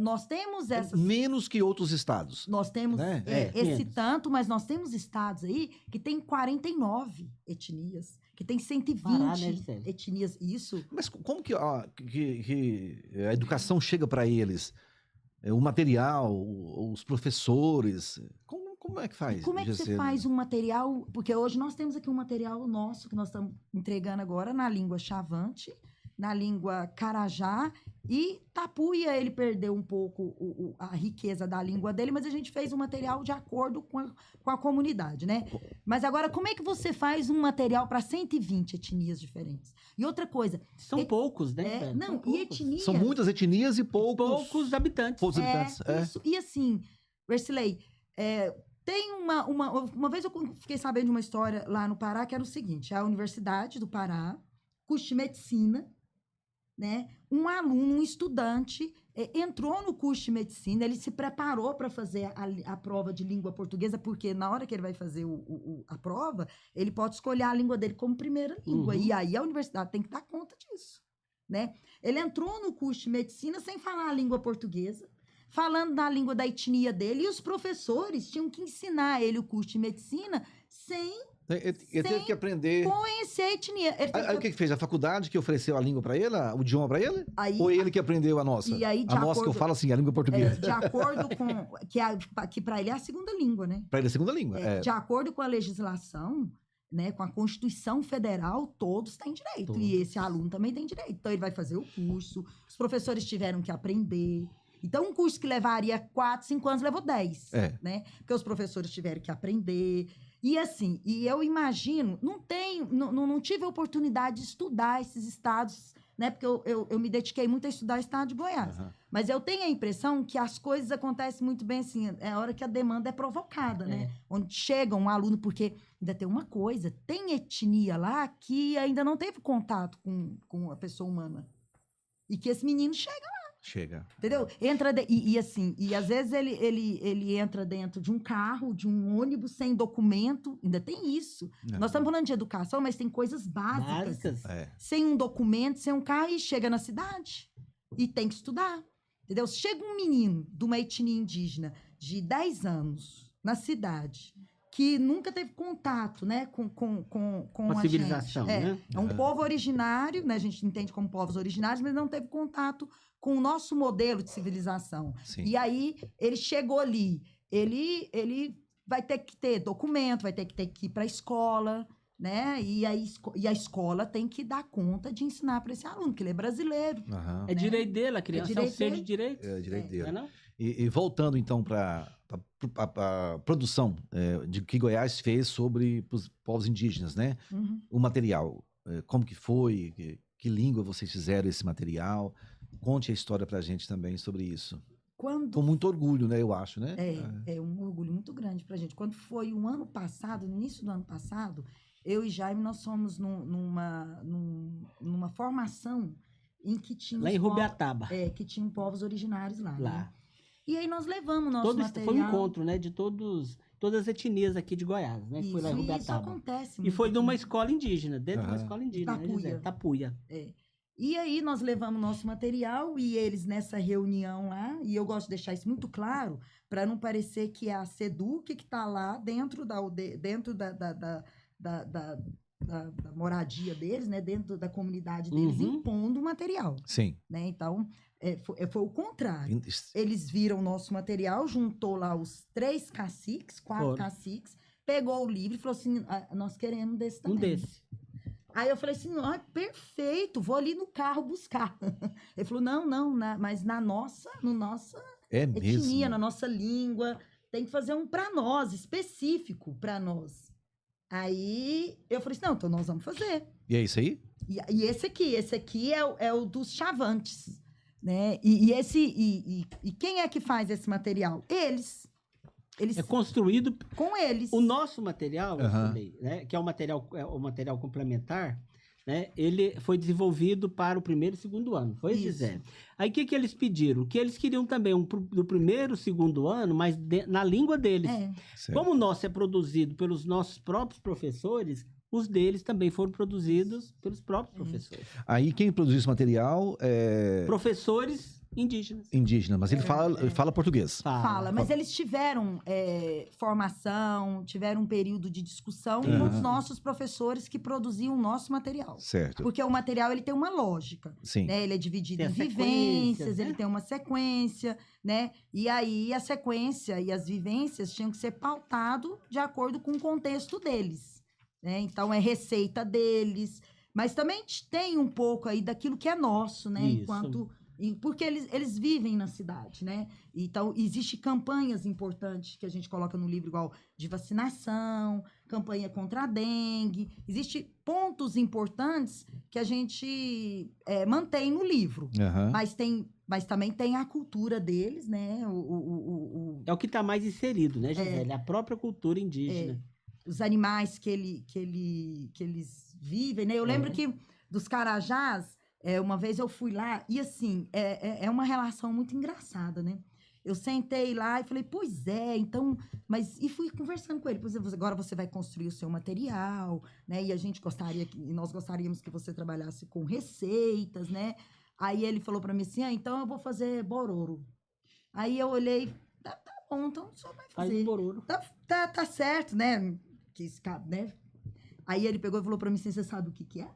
nós temos essas... Menos que outros estados. Nós temos né? esse tanto, mas nós temos estados aí que tem 49 etnias, que tem 120 etnias. Isso. Mas como que a educação chega para eles? O material, os professores, como é que faz? Como é que você faz um material? Porque hoje nós temos aqui um material nosso que nós estamos entregando agora na língua Chavante, na língua Carajá, e Tapuia ele perdeu um pouco a riqueza da língua dele, mas a gente fez um material de acordo com a comunidade, né? Mas agora, como é que você faz um material para 120 etnias diferentes? E outra coisa... São poucos, né? Não, e etnias... São muitas etnias e poucos habitantes. Poucos habitantes. Isso. E assim, Wercilei, tem uma vez eu fiquei sabendo de uma história lá no Pará, que era o seguinte, a Universidade do Pará, curso de medicina, né? Um aluno, um estudante, entrou no curso de medicina, ele se preparou para fazer a prova de língua portuguesa, porque na hora que ele vai fazer a prova, ele pode escolher a língua dele como primeira língua. E aí a universidade tem que dar conta disso, né? Ele entrou no curso de medicina sem falar a língua portuguesa, falando da língua da etnia dele, e os professores tinham que ensinar ele o curso de medicina sem... Ele teve que aprender... conhecer a etnia. Aí o que fez? A faculdade que ofereceu a língua para ele, o idioma para ele? Ou ele que aprendeu a nossa? E aí, a nossa que eu falo assim, a língua portuguesa. De acordo com... que para ele é a segunda língua, né? Para ele é a segunda língua. De acordo com a legislação, né, com a Constituição Federal, todos têm direito. Todos. E esse aluno também tem direito. Então, ele vai fazer o curso, os professores tiveram que aprender... Então, um curso que levaria 4, 5 anos, levou 10, né? Porque os professores tiveram que aprender. E assim, eu imagino, não tive a oportunidade de estudar esses estados, né? Porque eu me dediquei muito a estudar o estado de Goiás. Mas eu tenho a impressão que as coisas acontecem muito bem assim, é a hora que a demanda é provocada, né? Onde chega um aluno, porque ainda tem uma coisa, tem etnia lá que ainda não teve contato com a pessoa humana. E que esse menino chega lá. Entendeu? E às vezes ele entra dentro de um carro, de um ônibus sem documento, ainda tem isso. Nós estamos falando de educação, mas tem coisas básicas. Sem um documento, sem um carro, e chega na cidade. E tem que estudar. Entendeu? Chega um menino de uma etnia indígena de 10 anos na cidade, que nunca teve contato, né, com a civilização, gente. né? É um povo originário, né, a gente entende como povos originários, mas não teve contato com o nosso modelo de civilização. Sim. E aí, ele chegou ali, ele vai ter que ter documento, vai ter que ir para a escola, né, e a escola tem que dar conta de ensinar para esse aluno, que ele é brasileiro. Aham. É direito dele, a criança é um ser de direito. É direito dele. Não é não? E voltando, então, para a produção de que Goiás fez sobre os povos indígenas, né? Uhum. O material, como que foi, que língua vocês fizeram esse material? Conte a história para a gente também sobre isso. Com muito orgulho, né? Eu acho, né? É um orgulho muito grande pra gente. Quando foi o ano passado, no início do ano passado, eu e Jaime, nós fomos numa formação em que tinha... Lá em Rubiataba. Que tinham povos originários lá. Lá. Né? E aí nós levamos o nosso material... Foi um encontro, né? De todas as etnias aqui de Goiás, né? Isso, foi lá em Rubiataba. isso acontece. E foi muito numa aqui. escola indígena, dentro de uma escola indígena, Tapuia. né, Gisele? Tapuia. E aí nós levamos nosso material e eles nessa reunião lá, e eu gosto de deixar isso muito claro, para não parecer que é a SEDUC que está lá dentro da moradia deles, né, dentro da comunidade deles, impondo o material. Sim. Né? Então, foi o contrário. Eles viram o nosso material, juntou lá os 4 caciques, pegou o livro e falou assim, nós queremos desse também. Um desse. Aí eu falei assim, perfeito, vou ali no carro buscar. Ele falou, não, mas na nossa etnia, na nossa língua, tem que fazer um para nós, específico para nós. Aí eu falei assim, não, então nós vamos fazer. E é isso aí? E esse aqui é o dos Chavantes, né? E quem é que faz esse material? Eles É construído com eles. O nosso material, né, que é o material complementar, né, ele foi desenvolvido para o primeiro e segundo ano. Foi isso, Gisele? Aí o que eles pediram? Que eles queriam também do primeiro e segundo ano, mas na língua deles. Como o nosso é produzido pelos nossos próprios professores, os deles também foram produzidos pelos próprios professores. Aí quem produziu esse material professores indígenas. Indígena, mas ele fala português. Fala, mas eles tiveram formação, tiveram um período de discussão com os nossos professores que produziam o nosso material. Certo. Porque o material ele tem uma lógica. Sim. Né? Ele é dividido em vivências, ele tem uma sequência, né? E aí a sequência e as vivências tinham que ser pautado de acordo com o contexto deles. Né? Então, é receita deles, mas também tem um pouco aí daquilo que é nosso, né? Isso. Porque eles vivem na cidade, né? Então, existem campanhas importantes que a gente coloca no livro, igual de vacinação, campanha contra a dengue. Existem pontos importantes que a gente mantém no livro. Mas também tem a cultura deles, né? É o que está mais inserido, né, Gisele? A própria cultura indígena. Os animais que eles vivem, né? Eu lembro que dos carajás, uma vez eu fui lá e, assim, é uma relação muito engraçada, né? Eu sentei lá e falei, pois é, então... E fui conversando com ele. Por exemplo, agora você vai construir o seu material, né? E nós gostaríamos que você trabalhasse com receitas, né? Aí ele falou pra mim assim, então eu vou fazer bororo. Aí eu olhei, tá bom, então o senhor vai fazer. Faz bororo. Tá certo, né? Né? Aí ele pegou e falou pra mim assim, você sabe o que é?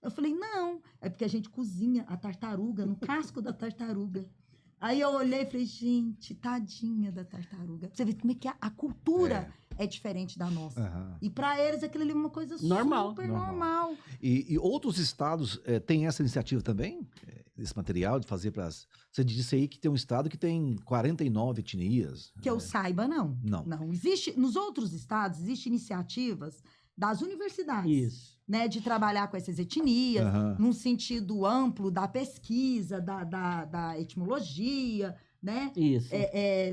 Eu falei, não, é porque a gente cozinha a tartaruga no casco da tartaruga. Aí eu olhei e falei, gente, tadinha da tartaruga. Você vê como é que a cultura é diferente da nossa. E para eles aquilo ali é uma coisa super normal. E outros estados têm essa iniciativa também? Esse material de fazer para... Você disse aí que tem um estado que tem 49 etnias. Que eu saiba, não. Não. Nos outros estados, existem iniciativas das universidades, né, de trabalhar com essas etnias, num sentido amplo da pesquisa, da etimologia, né? Isso.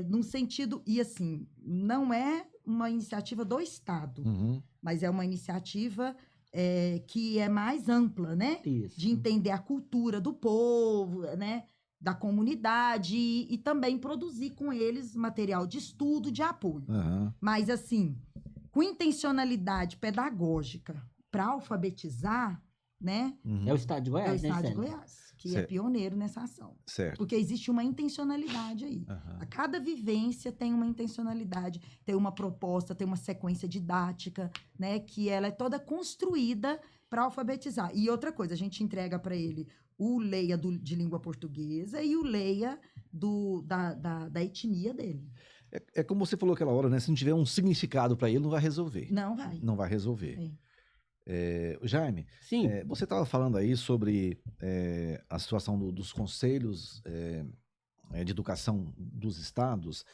Num sentido... E, assim, não é uma iniciativa do Estado, mas é uma iniciativa que é mais ampla, né? Isso. De entender a cultura do povo, né? Da comunidade e também produzir com eles material de estudo, de apoio. Mas, assim... com intencionalidade pedagógica para alfabetizar, né? É o estado de Goiás, É o estado de Goiás. que é pioneiro nessa ação. Certo. Porque existe uma intencionalidade aí. A cada vivência tem uma intencionalidade, tem uma proposta, tem uma sequência didática, né? Que ela é toda construída para alfabetizar. E outra coisa, a gente entrega para ele o Leia de língua portuguesa e o Leia da etnia dele. É como você falou aquela hora, né? Se não tiver um significado para ele, não vai resolver. Não vai. Não vai resolver. Jaime, Sim. Você estava falando aí sobre a situação dos conselhos de educação dos estados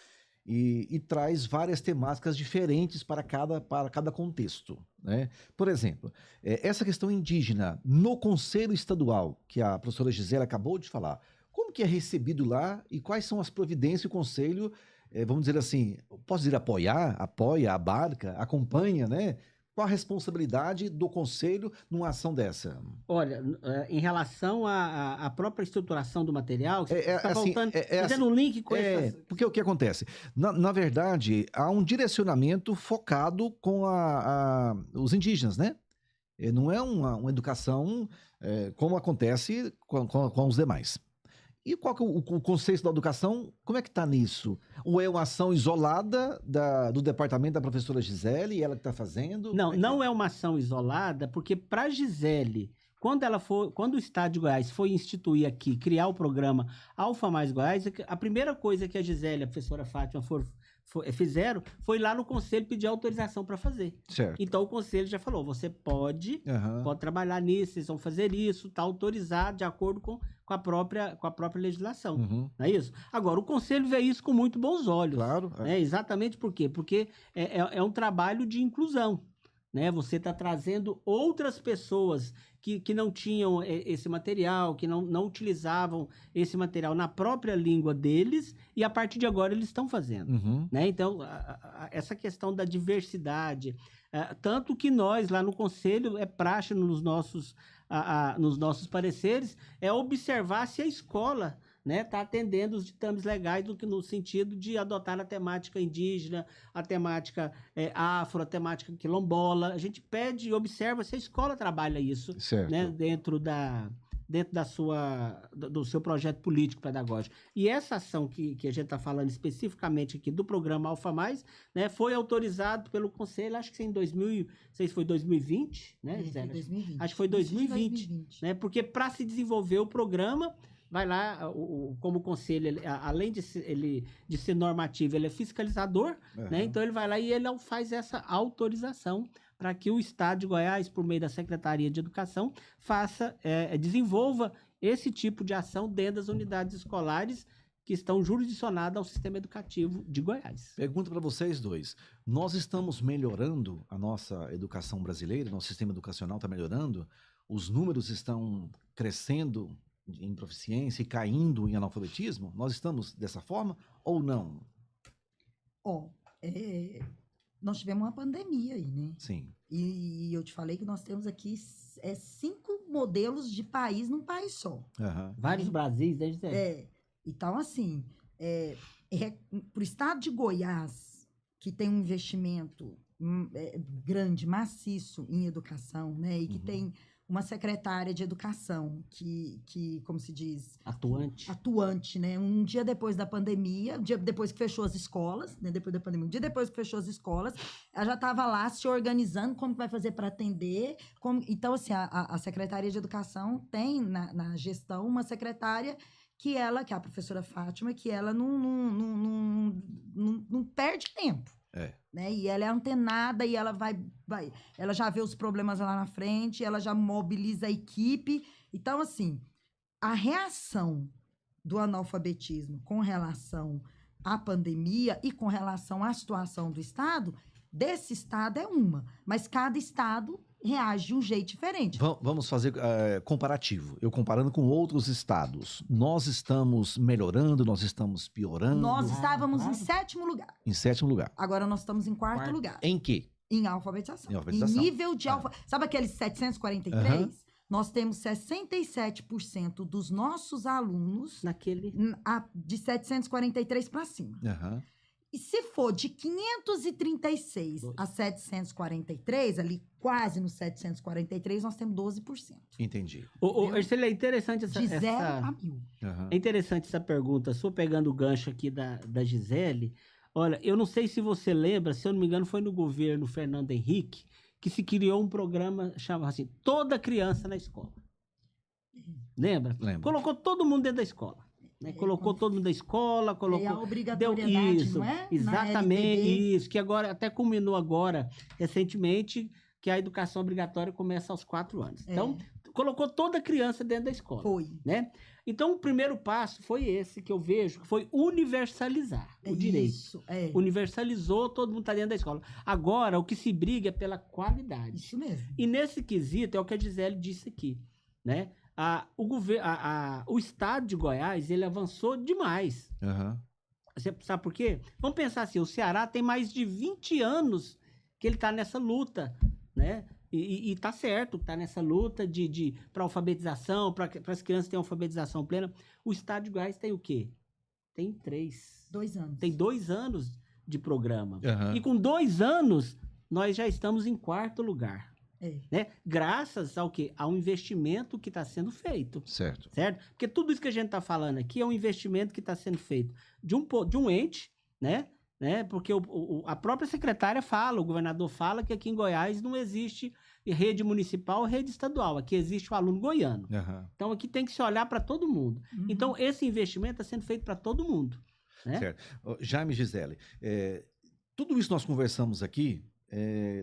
e traz várias temáticas diferentes para cada contexto, né? Por exemplo, essa questão indígena no Conselho Estadual, que a professora Gisele acabou de falar, como que é recebido lá e quais são as providências que o Conselho, vamos dizer assim, posso dizer apoia, abarca, acompanha, né? Qual a responsabilidade do Conselho numa ação dessa? Olha, em relação à própria estruturação do material, você está assim, voltando, fazendo um link com essas... Porque o que acontece? Na verdade, há um direcionamento focado com os indígenas, né? Não é uma educação como acontece com os demais. E qual que é o conceito da educação? Como é que está nisso? Ou é uma ação isolada do departamento da professora Gisele, ela que está fazendo? Não é uma ação isolada, porque para a Gisele, quando o Estado de Goiás foi instituir aqui, criar o programa Alfa Mais Goiás, a primeira coisa que a Gisele e a professora Fátima fizeram foi lá no conselho pedir autorização para fazer. Certo. Então o conselho já falou, você pode trabalhar nisso, vocês vão fazer isso, está autorizado de acordo com a própria legislação. Não é isso? Agora, o conselho vê isso com muito bons olhos. Claro. Né? Exatamente por quê? Porque é um trabalho de inclusão. Né? Você está trazendo outras pessoas que não tinham esse material, que não utilizavam esse material na própria língua deles, e a partir de agora eles estão fazendo. Né? Então, essa questão da diversidade, tanto que nós lá no Conselho, é praxe nos nossos pareceres, é observar se a escola está atendendo os ditames legais no sentido de adotar a temática indígena, a temática afro, a temática quilombola. A gente pede e observa se a escola trabalha isso, né, dentro do seu projeto político pedagógico. E essa ação que a gente está falando especificamente aqui do programa Alfa Mais, né, foi autorizado pelo Conselho, acho que em 2000, não sei se foi 2020, né, Gisele? 2020. Acho que foi 2020. Né, porque para se desenvolver o programa, vai lá, como o conselho, além de ser normativo, ele é fiscalizador, né? Então ele vai lá e ele faz essa autorização para que o Estado de Goiás, por meio da Secretaria de Educação, desenvolva esse tipo de ação dentro das unidades escolares que estão jurisdicionadas ao sistema educativo de Goiás. Pergunta para vocês dois. Nós estamos melhorando a nossa educação brasileira, nosso sistema educacional está melhorando? Os números estão crescendo em proficiência e caindo em analfabetismo? Nós estamos dessa forma ou não? Nós tivemos uma pandemia aí, né? Sim. E eu te falei que nós temos aqui 5 modelos de país num país só. Vários Brasis, né, Gisele? Então, assim, para o estado de Goiás, que tem um investimento grande, maciço em educação, né? E que tem uma secretária de educação que, como se diz... Atuante, né? Um dia depois da pandemia, um dia depois que fechou as escolas, né? Depois da pandemia, um dia depois que fechou as escolas, ela já estava lá se organizando, como que vai fazer para atender. Então, assim, a Secretaria de Educação tem na gestão uma secretária que é a professora Fátima, que ela não perde tempo. Né? E ela é antenada e ela ela já vê os problemas lá na frente, ela já mobiliza a equipe. Então, assim, a reação do analfabetismo com relação à pandemia e com relação à situação do Estado, desse Estado é uma, mas cada Estado reage de um jeito diferente. Vamos fazer comparativo. Eu comparando com outros estados. Nós estamos melhorando, nós estamos piorando? Nós estávamos em 7º lugar. Em 7º lugar. Agora nós estamos em 4º lugar. Em quê? Em alfabetização. Em nível de alfabetização. Sabe aqueles 743? Nós temos 67% dos nossos alunos de 743 para cima. E se for de 536 a 743, ali quase no 743, nós temos 12%. Entendi. Ercília, é interessante essa... De 0 a 1.000. Uhum. É interessante essa pergunta, só pegando o gancho aqui da Gisele. Olha, eu não sei se você lembra, se eu não me engano, foi no governo Fernando Henrique que se criou um programa chamado assim, Toda Criança na Escola. Lembra? Lembro. Colocou todo mundo dentro da escola. Né? Colocou todo mundo da escola, colocou... E a obrigatoriedade, isso, não é? exatamente, isso, que agora, até culminou agora, recentemente, que a educação obrigatória começa aos 4 anos. Então, colocou toda criança dentro da escola. Foi. Né? Então, o primeiro passo foi esse que eu vejo, que foi universalizar o direito. Isso, Universalizou, todo mundo está dentro da escola. Agora, o que se briga é pela qualidade. Isso mesmo. E nesse quesito, é o que a Gisele disse aqui, né? O estado de Goiás, ele avançou demais. Uhum. Você sabe por quê? Vamos pensar assim, o Ceará tem mais de 20 anos que ele está nessa luta, né? E tá certo, tá nessa luta para alfabetização, para as crianças terem alfabetização plena. O estado de Goiás tem o quê? Tem 2 anos. Tem 2 anos de programa. Uhum. E com 2 anos, nós já estamos em 4º lugar. Né? Graças ao quê? Ao investimento que está sendo feito. Certo. Porque tudo isso que a gente está falando aqui é um investimento que está sendo feito de um ente, né? Porque a própria secretária fala, o governador fala que aqui em Goiás não existe rede municipal, rede estadual. Aqui existe o aluno goiano. Uhum. Então aqui tem que se olhar para todo mundo. Uhum. Então esse investimento está sendo feito para todo mundo. Né? Certo. Jaime, Gisele, tudo isso nós conversamos aqui,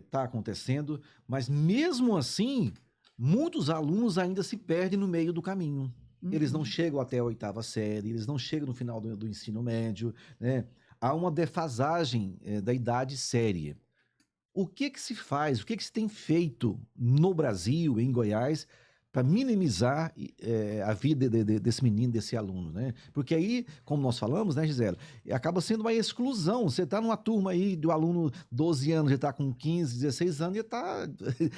está acontecendo, mas mesmo assim, muitos alunos ainda se perdem no meio do caminho. Uhum. Eles não chegam até a 8ª série, eles não chegam no final do ensino médio, né? Há uma defasagem da idade séria. O que se faz, o que se tem feito no Brasil, em Goiás, para minimizar a vida desse menino, desse aluno, né? Porque aí, como nós falamos, né, Gisele, acaba sendo uma exclusão. Você está numa turma aí do aluno 12 anos, já está com 15, 16 anos, e está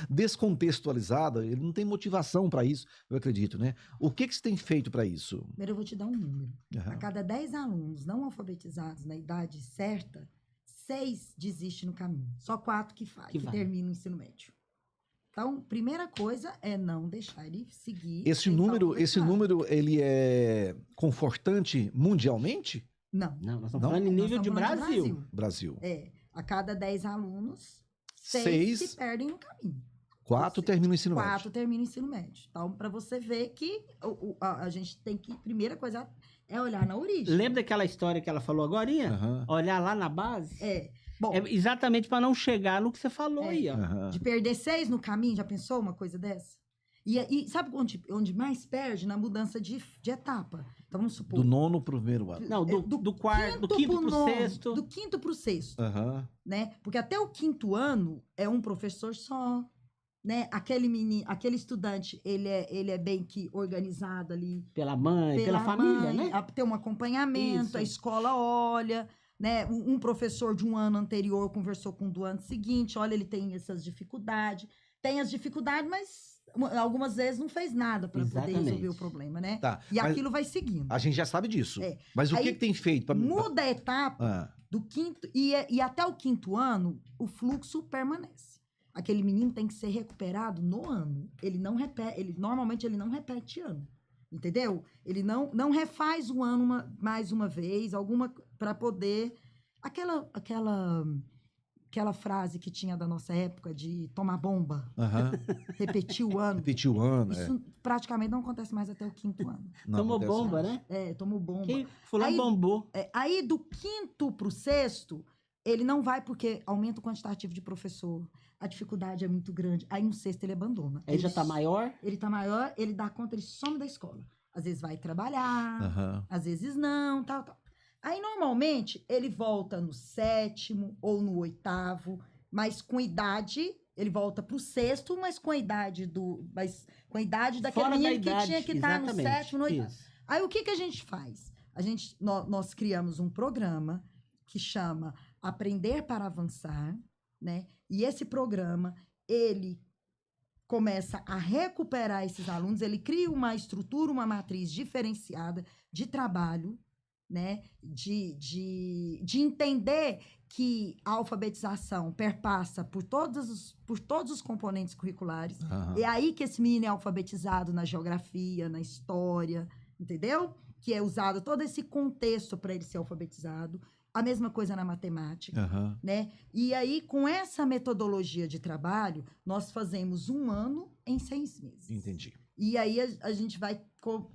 descontextualizado, ele não tem motivação para isso, eu acredito, né? O que se tem feito para isso? Primeiro eu vou te dar um número. Uhum. A cada 10 alunos não alfabetizados na idade certa, 6 desistem no caminho. Só 4 que terminam o ensino médio. Então, primeira coisa é não deixar ele seguir. Esse número, ele é confortante mundialmente? Não. Nós estamos falando em nível de Brasil. A cada 10 alunos, 6 se perdem no caminho. 4 terminam o ensino médio. 4 terminam o ensino médio. Então, para você ver que a gente tem que, primeira coisa é olhar na origem. Lembra daquela história que ela falou agorinha? Uhum. Olhar lá na base? Bom, exatamente para não chegar no que você falou aí, ó. Uhum. De perder 6 no caminho, já pensou uma coisa dessa? E sabe onde mais perde? Na mudança de etapa. Então, vamos supor... Do 9º pro 1º ano. Não, do 5º pro 6º. Do 5º pro 6º. Uhum. Né? Porque até o 5º ano é um professor só. Né? Aquele estudante, ele é bem que organizado ali. Pela mãe, pela família, né? Tem um acompanhamento, Isso. A escola olha... Né? Um professor de um ano anterior conversou com o do ano seguinte, olha, ele tem essas dificuldades. Tem as dificuldades, mas algumas vezes não fez nada para poder resolver o problema, né? Tá, e aquilo vai seguindo. A gente já sabe disso. Mas o que tem feito para... Muda a etapa do 5º... E até o 5º ano, o fluxo permanece. Aquele menino tem que ser recuperado no ano. Ele não repete... Normalmente, ele não repete ano. Entendeu? Ele não refaz o ano mais uma vez, para poder... Aquela frase que tinha da nossa época de tomar bomba. Uhum. Repetir o ano. Repetir o ano, Isso praticamente não acontece mais até o 5º ano. Tomou bomba, mais. Né? Tomou bomba. Fulano bombou. Aí, do 5º pro 6º, ele não vai porque aumenta o quantitativo de professor. A dificuldade é muito grande. Aí, no 6º, ele abandona. Ele já tá maior? Ele tá maior, ele dá conta, ele some da escola. Às vezes vai trabalhar, às vezes não, tal. Aí, normalmente, ele volta no 7º ou no 8º, mas com idade, ele volta pro 6º, mas com a idade daquele menino que tinha que estar no 7º, no 8º. Aí, o que a gente faz? Nós criamos um programa que chama Aprender para Avançar, né? E esse programa, ele começa a recuperar esses alunos, ele cria uma estrutura, uma matriz diferenciada de trabalho, né? De entender que a alfabetização perpassa por todos os componentes curriculares. É aí que esse menino é alfabetizado na geografia, na história, entendeu? Que é usado todo esse contexto para ele ser alfabetizado. A mesma coisa na matemática, né? E aí, com essa metodologia de trabalho, nós fazemos 1 ano em 6 meses. Entendi. E aí, a gente vai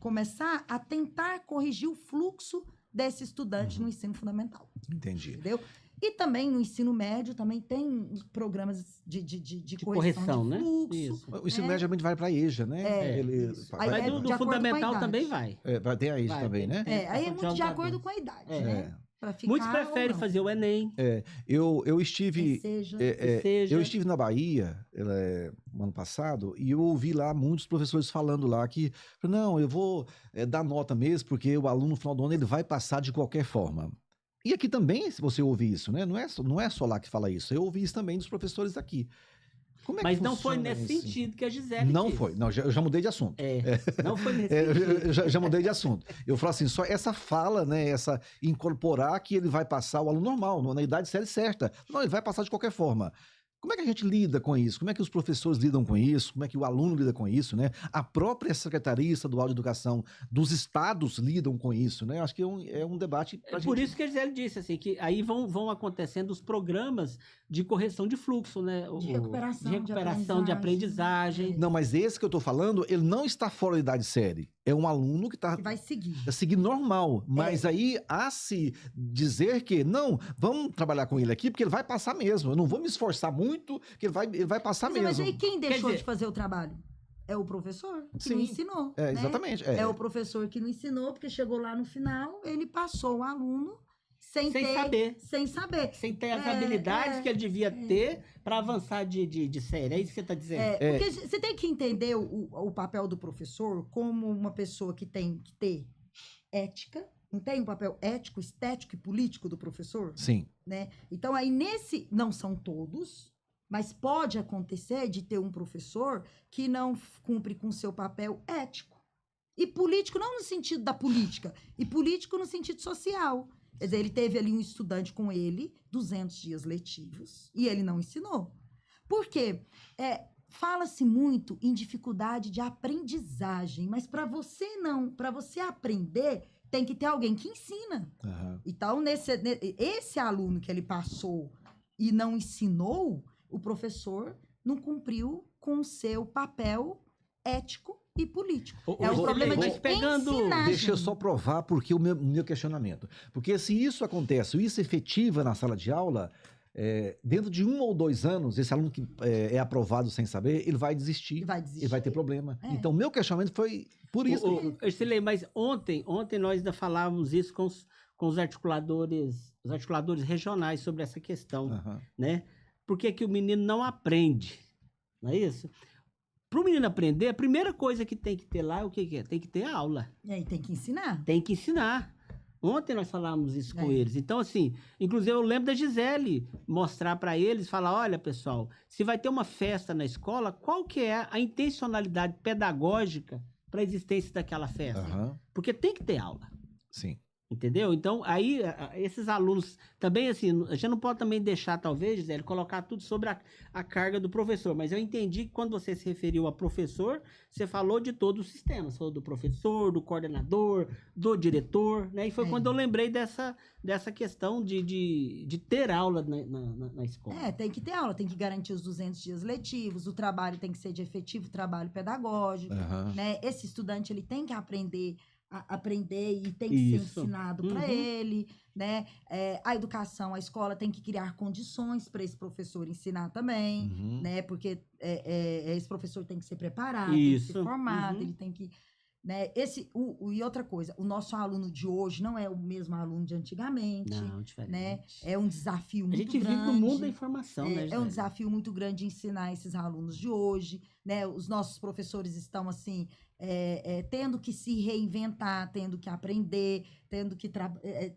começar a tentar corrigir o fluxo desse estudante no ensino fundamental. Entendi. Entendeu? E também no ensino médio, também tem programas de correção de né? fluxo. Isso. O ensino médio geralmente vai para a EJA, né? Isso. Aí Mas é do de acordo com a fundamental idade. também vai. Vai ter a EJA Vai, também, né? Aí é muito de Já acordo com a idade, É. né? Pra ficar Muitos preferem ou não. fazer o Enem. Eu estive... Seja. Eu estive na Bahia ano passado e eu ouvi lá muitos professores falando lá que não, eu vou dar nota mesmo porque o aluno no final do ano ele vai passar de qualquer forma. E aqui também, se você ouve isso, né? Não é só lá que fala isso. Eu ouvi isso também dos professores aqui. Como é Mas que não foi funciona nesse isso? sentido que a Gisele Não disse. foi. Não, eu já mudei de assunto. Não foi nesse sentido. Eu já mudei de assunto. Eu falo assim, só essa fala, né? Essa incorporar que ele vai passar o aluno normal, na idade série certa. Não, ele vai passar de qualquer forma. Como é que a gente lida com isso? Como é que os professores lidam com isso? Como é que o aluno lida com isso, né? A própria Secretaria Estadual de Educação dos estados lidam com isso, né? Acho que é um debate pra Por gente... isso que a Gisele disse, assim, que aí vão acontecendo os programas de correção de fluxo, né? De recuperação, de aprendizagem. Não, mas esse que eu tô falando, ele não está fora da idade série. É um aluno que está Que vai seguir. seguindo normal. Mas aí há se dizer que, não, vamos trabalhar com ele aqui, porque ele vai passar mesmo. Eu não vou me esforçar muito, que ele vai passar mesmo. Mas aí quem deixou dizer- de fazer o trabalho? É o professor que Sim. não ensinou. né? Exatamente. É o professor que não ensinou, porque chegou lá no final, ele passou o aluno sem saber. Sem saber. Sem ter as habilidades que ele devia ter para avançar de série. É isso que você está dizendo? Porque você tem que entender o papel do professor como uma pessoa que tem que ter ética, não tem um papel ético, estético e político do professor? Sim. Né? Então, aí não são todos, mas pode acontecer de ter um professor que não cumpre com seu papel ético. E político não no sentido da política, e político no sentido social. Quer dizer, ele teve ali um estudante com ele, 200 dias letivos, e ele não ensinou. Por quê? Fala-se muito em dificuldade de aprendizagem, mas para você aprender, tem que ter alguém que ensina. Então, esse aluno que ele passou e não ensinou, o professor não cumpriu com o seu papel ético e político. É um problema de ensinagem. Deixa eu só provar porque o meu questionamento. Porque se isso acontece, isso efetiva na sala de aula, dentro de 1 ou 2 anos, esse aluno que é aprovado sem saber, ele vai desistir. Ele vai ter problema. Então, meu questionamento foi por isso. Ercilei, mas ontem nós ainda falávamos isso com os articuladores regionais sobre essa questão, né? Por que o menino não aprende? Não é isso? Para o menino aprender, a primeira coisa que tem que ter lá é o que é? Tem que ter aula. E aí tem que ensinar. Tem que ensinar. Ontem nós falávamos isso com eles. Então, assim, inclusive eu lembro da Gisele mostrar para eles, falar, olha, pessoal, se vai ter uma festa na escola, qual que é a intencionalidade pedagógica para a existência daquela festa? Porque tem que ter aula. Sim. Entendeu? Então, aí, esses alunos também, assim, a gente não pode também deixar, talvez, Gisele, colocar tudo sobre a carga do professor, mas eu entendi que quando você se referiu a professor, você falou de todo o sistema, você falou do professor, do coordenador, do diretor, né? E foi quando eu lembrei dessa questão de ter aula na escola. Tem que ter aula, tem que garantir os 200 dias letivos, o trabalho tem que ser de efetivo trabalho pedagógico, né? Esse estudante, ele tem que aprender e tem que ser ensinado para ele, né? A educação, a escola tem que criar condições para esse professor ensinar também, né? Porque esse professor tem que ser preparado, tem que ser formado, ele tem que... Né? E outra coisa, o nosso aluno de hoje não é o mesmo aluno de antigamente. Não, diferente. Né? É um desafio muito grande. A gente vive no mundo da informação, né? É um desafio muito grande ensinar esses alunos de hoje, né? Os nossos professores estão, assim, tendo que se reinventar, tendo que aprender,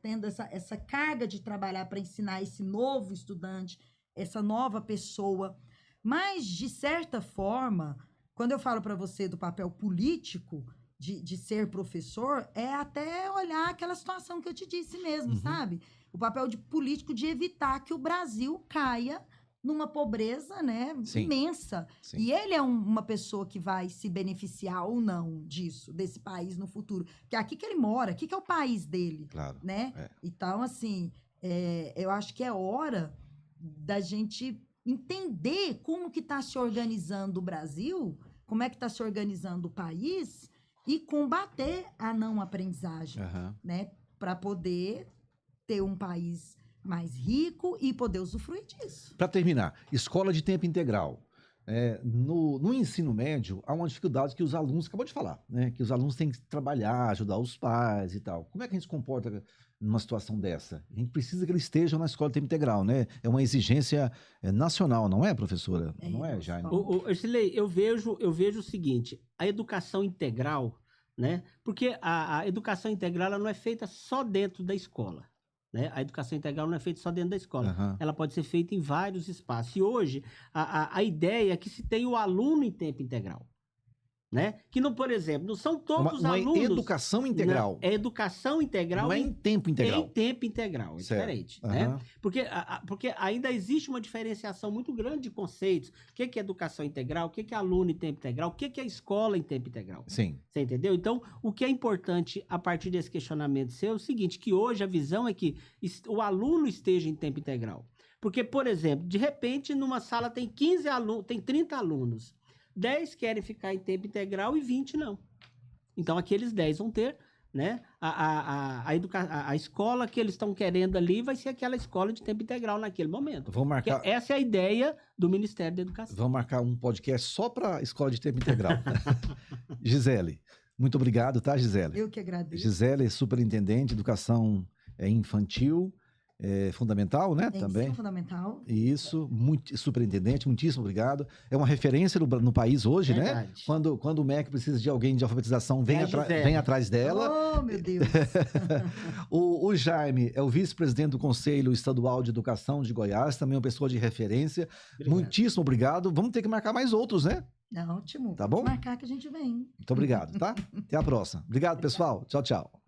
tendo essa carga de trabalhar para ensinar esse novo estudante, essa nova pessoa. Mas, de certa forma, quando eu falo para você do papel político de ser professor é até olhar aquela situação que eu te disse mesmo, sabe? O papel de político de evitar que o Brasil caia numa pobreza, né, imensa. Sim. E ele é uma pessoa que vai se beneficiar ou não disso, desse país no futuro. Porque é aqui que ele mora, aqui que é o país dele, Claro. né? É. Então, assim, eu acho que é hora da gente entender como que está se organizando o Brasil, como é que está se organizando o país e combater a não aprendizagem, né? Para poder ter um país mais rico e poder usufruir disso. Para terminar, escola de tempo integral. No ensino médio, há uma dificuldade que os alunos, acabou de falar, né? Que os alunos têm que trabalhar, ajudar os pais e tal. Como é que a gente se comporta numa situação dessa? A gente precisa que eles estejam na escola de tempo integral, né? É uma exigência nacional, não é, professora? Não é, Jaime? Ercilei, eu vejo o seguinte, a educação integral, né? Porque a educação integral ela não é feita só dentro da escola. Né? A educação integral não é feita só dentro da escola. Ela pode ser feita em vários espaços. E hoje, a ideia é que se tenha o aluno em tempo integral. Né? Que, não, por exemplo, não são todos os alunos... Não é educação integral. É educação integral. Não é em tempo integral. Em tempo integral, é diferente. Né? Porque ainda existe uma diferenciação muito grande de conceitos. O que é educação integral? O que é aluno em tempo integral? O que é escola em tempo integral? Sim. Você entendeu? Então, o que é importante a partir desse questionamento seu é o seguinte, que hoje a visão é que o aluno esteja em tempo integral. Porque, por exemplo, de repente, numa sala tem 15 alunos, tem 30 alunos. 10 querem ficar em tempo integral e 20 não. Então, aqueles 10 vão ter, né? A escola que eles estão querendo ali vai ser aquela escola de tempo integral naquele momento. Vamos marcar... Essa é a ideia do Ministério da Educação. Vamos marcar um podcast só para escola de tempo integral. Gisele, muito obrigado, tá, Gisele? Eu que agradeço. Gisele, superintendente de educação infantil, fundamental, né? Também. Ensino fundamental. Isso, superintendente, muitíssimo obrigado. É uma referência no país hoje, né? Quando o MEC precisa de alguém de alfabetização, vem atrás dela. Oh, meu Deus! O Jaime é o vice-presidente do Conselho Estadual de Educação de Goiás, também uma pessoa de referência. Obrigado. Muitíssimo obrigado. Vamos ter que marcar mais outros, né? Ótimo. Tá bom? Vamos marcar que a gente vem. Muito obrigado, tá? Até a próxima. Obrigado, pessoal. Tchau, tchau.